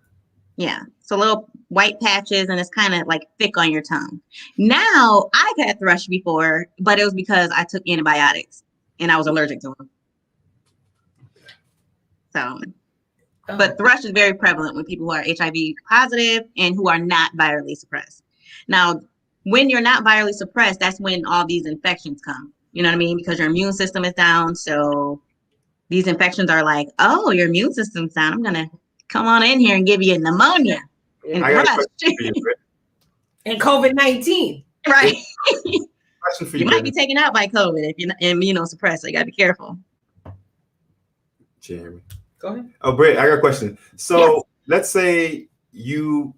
Yeah, so little white patches, and it's kind of like thick on your tongue. Now, I've had thrush before, but it was because I took antibiotics, and I was allergic to them. So, but thrush is very prevalent with people who are HIV positive and who are not virally suppressed. Now, when you're not virally suppressed, that's when all these infections come. You know what I mean? Because your immune system is down. So these infections are like, oh, your immune system's down. I'm going to come on in here and give you pneumonia and thrush. And COVID-19. Right. Question for You might be taken out by COVID if you're immunosuppressed. So you got to be careful. Jeremy. Go ahead. Oh, Britt, I got a question. So let's say you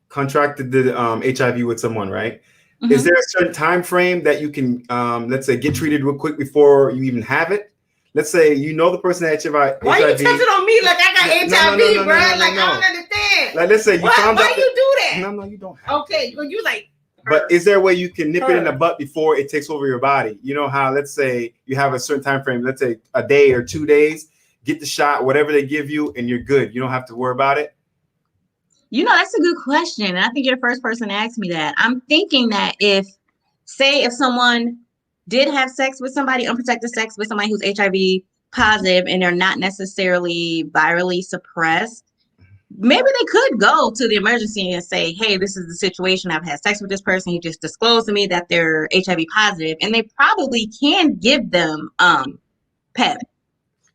contracted the HIV with someone, right? Mm-hmm. Is there a certain time frame that you can, let's say, get treated real quick before you even have it? Let's say you know the person that HIV. Why are you touching on me like I got HIV, bro? I don't understand. Like, let's say you found out. Why you do that? No, you don't have okay, well, you like. But is there a way you can nip it in the butt before it takes over your body? You know how, let's say you have a certain time frame, let's say a day or 2 days, get the shot, whatever they give you, and you're good. You don't have to worry about it. You know, that's a good question. And I think you're the first person to ask me that. I'm thinking that if someone did have sex with somebody, unprotected sex with somebody who's HIV positive, and they're not necessarily virally suppressed, maybe they could go to the emergency and say, hey, this is the situation. I've had sex with this person. He just disclosed to me that they're HIV positive. And they probably can give them PEP.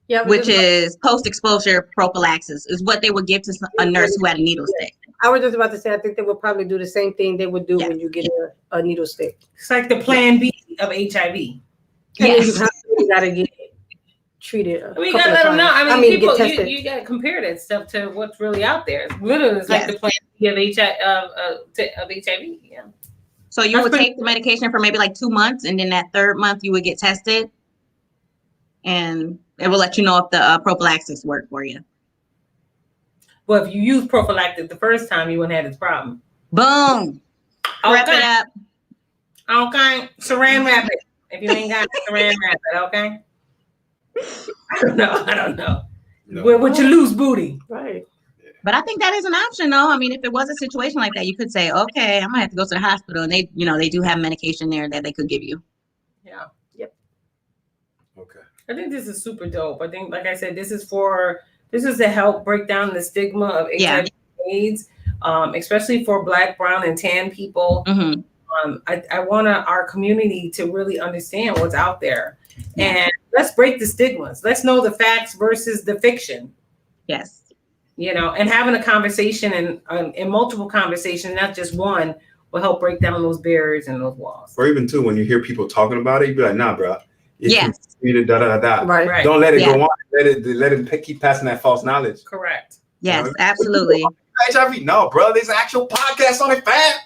Yeah, which is post-exposure prophylaxis, is what they would give to a nurse who had a needle stick. I was just about to say, I think they would probably do the same thing they would do when you get a needle stick. It's like the plan B of HIV. Yes. You got to get treated. We got to let them know. I mean people, you got to compare that stuff to what's really out there. Literally, it's like the plan B of HIV. Yeah. So you would take the medication for maybe like 2 months, and then that third month you would get tested, and it will let you know if the prophylaxis worked for you. Well, if you use prophylactic the first time, you wouldn't have this problem. Boom. Wrap it up. Okay. Saran wrap it. If you ain't got saran wrap it, okay? I don't know. No. With your loose booty. Right. But I think that is an option, though. I mean, if it was a situation like that, you could say, okay, I might have to go to the hospital. And they do have medication there that they could give you. Yeah. Yep. Okay. I think this is super dope. I think, like I said, this is to help break down the stigma of HIV AIDS, especially for Black, brown, and tan people. Mm-hmm. I want our community to really understand what's out there. And let's break the stigmas. Let's know the facts versus the fiction. Yes. And having a conversation and multiple conversations, not just one, will help break down those barriers and those walls. Or even too, when you hear people talking about it, you be like, nah, bro. Right. Don't let it go on. Let it keep passing that false knowledge. Correct. Yes, absolutely. HIV, no, bro. There's an actual podcast on it, fam.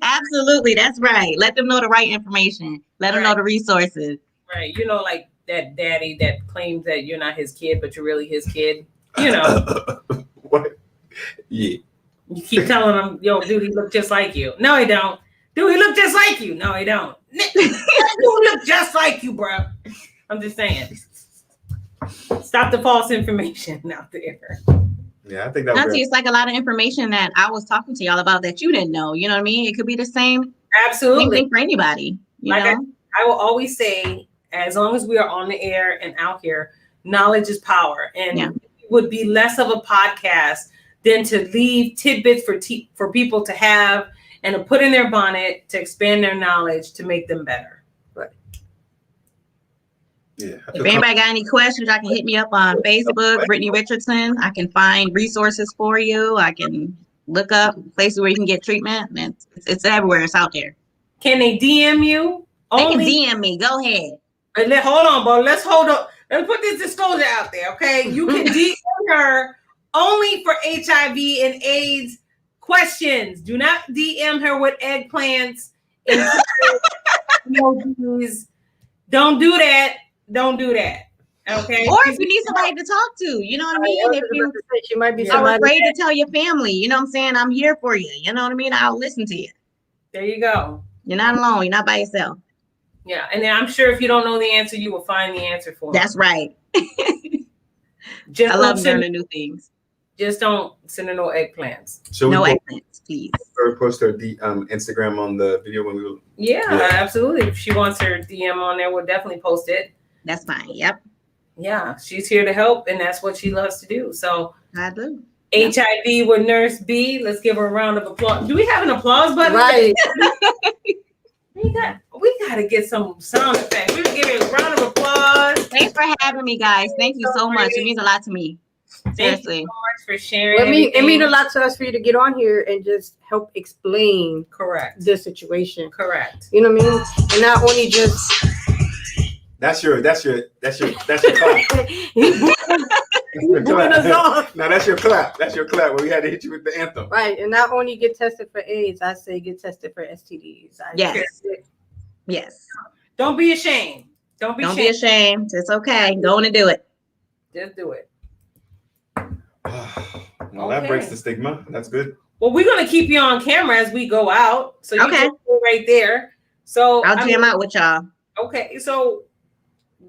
Absolutely, that's right. Let them know the right information. Let them know the resources. Right. Like that daddy that claims that you're not his kid, but you're really his kid. What? Yeah. You keep telling him, yo, dude, he look just like you. No, he don't. Dude, he look just like you. No, he don't. Dude, look just like you, bro. I'm just saying. Stop the false information out there. Yeah, I think that. Honestly, it's like a lot of information that I was talking to y'all about that you didn't know. You know what I mean? It could be the same. Absolutely. Same thing for anybody. You know? I will always say, as long as we are on the air and out here, knowledge is power, and it would be less of a podcast than to leave tidbits for people to have and to put in their bonnet to expand their knowledge to make them better. Right. Yeah. If anybody got any questions, I can hit me up on Facebook, Brittany Richardson. I can find resources for you. I can look up places where you can get treatment. And it's everywhere. It's out there. Can they DM you? They can DM me. Go ahead. Hold on, bro. Let's hold on. Let's put this disclosure out there, okay? You can DM her only for HIV and AIDS questions. Do not DM her with eggplants and emojis. Don't do that. Don't do that. Okay. Or if you need somebody to talk to, you know what I mean? If you she might be are somebody afraid to tell your family, you know what I'm saying? I'm here for you. You know what I mean? I'll listen to you. There you go. You're not alone. You're not by yourself. Yeah, and then I'm sure if you don't know the answer, you will find the answer for it. That's right. Just I love learning new things. Just don't send her no eggplants. So no eggplants, please. Or post her Instagram on the video when we. Yeah, absolutely. If she wants her DM on there, we'll definitely post it. That's fine. Yep. Yeah, she's here to help, and that's what she loves to do. So I do. HIV with Nurse B. Let's give her a round of applause. Do we have an applause button? Right. We got to get some sound effects. We'll give her a round of applause. Thanks for having me, guys. Thank you so much. It means a lot to me. Thank Seriously. you so much for sharing. It means a lot to us for you to get on here and just help explain Correct. the situation. Correct. You know what I mean? And not only just That's your clap. That's your clap. No, that's your clap. That's your clap. Where we had to hit you with the anthem. right, and not only get tested for AIDS, I say get tested for STDs. Yes. Don't be ashamed. Don't be ashamed. It's okay. Go on and do it. Just do it. Well, that breaks the stigma. That's good. Well, we're gonna keep you on camera as we go out, so you can go right there. So I'll jam out with y'all. Okay, so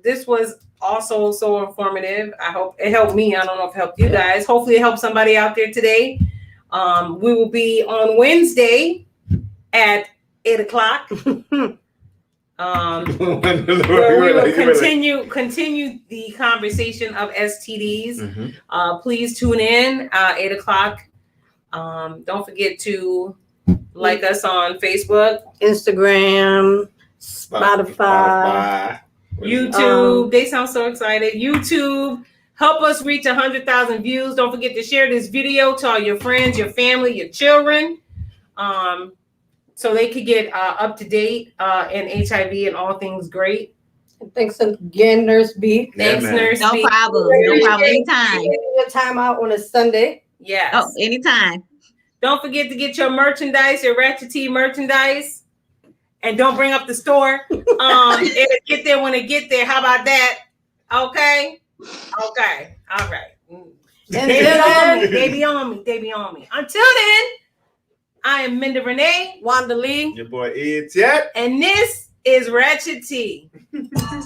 this was also so informative. I hope it helped me. I don't know if it helped you guys. Hopefully, it helped somebody out there today. We will be on Wednesday at 8:00. Where we will continue the conversation of STDs. Mm-hmm. Please tune in 8:00. Don't forget to like us on Facebook, Instagram, Spotify. YouTube. They sound so excited. YouTube. Help us reach 100,000 views. Don't forget to share this video to all your friends, your family, your children. So they could get up to date in HIV and all things great. Thanks again, Nurse B. Thanks, Nurse B. No problem. No problem. Anytime. Your time out on a Sunday. Yes. Oh, anytime. Don't forget to get your merchandise, your Ratchet Tea merchandise. And don't bring up the store. It'll get there when it get there. How about that? Okay. Okay. All right. They be on me. Until then, I am Minda Renee, Wanda Lee, your boy Ed's yet, and this is Ratchet Tea. What?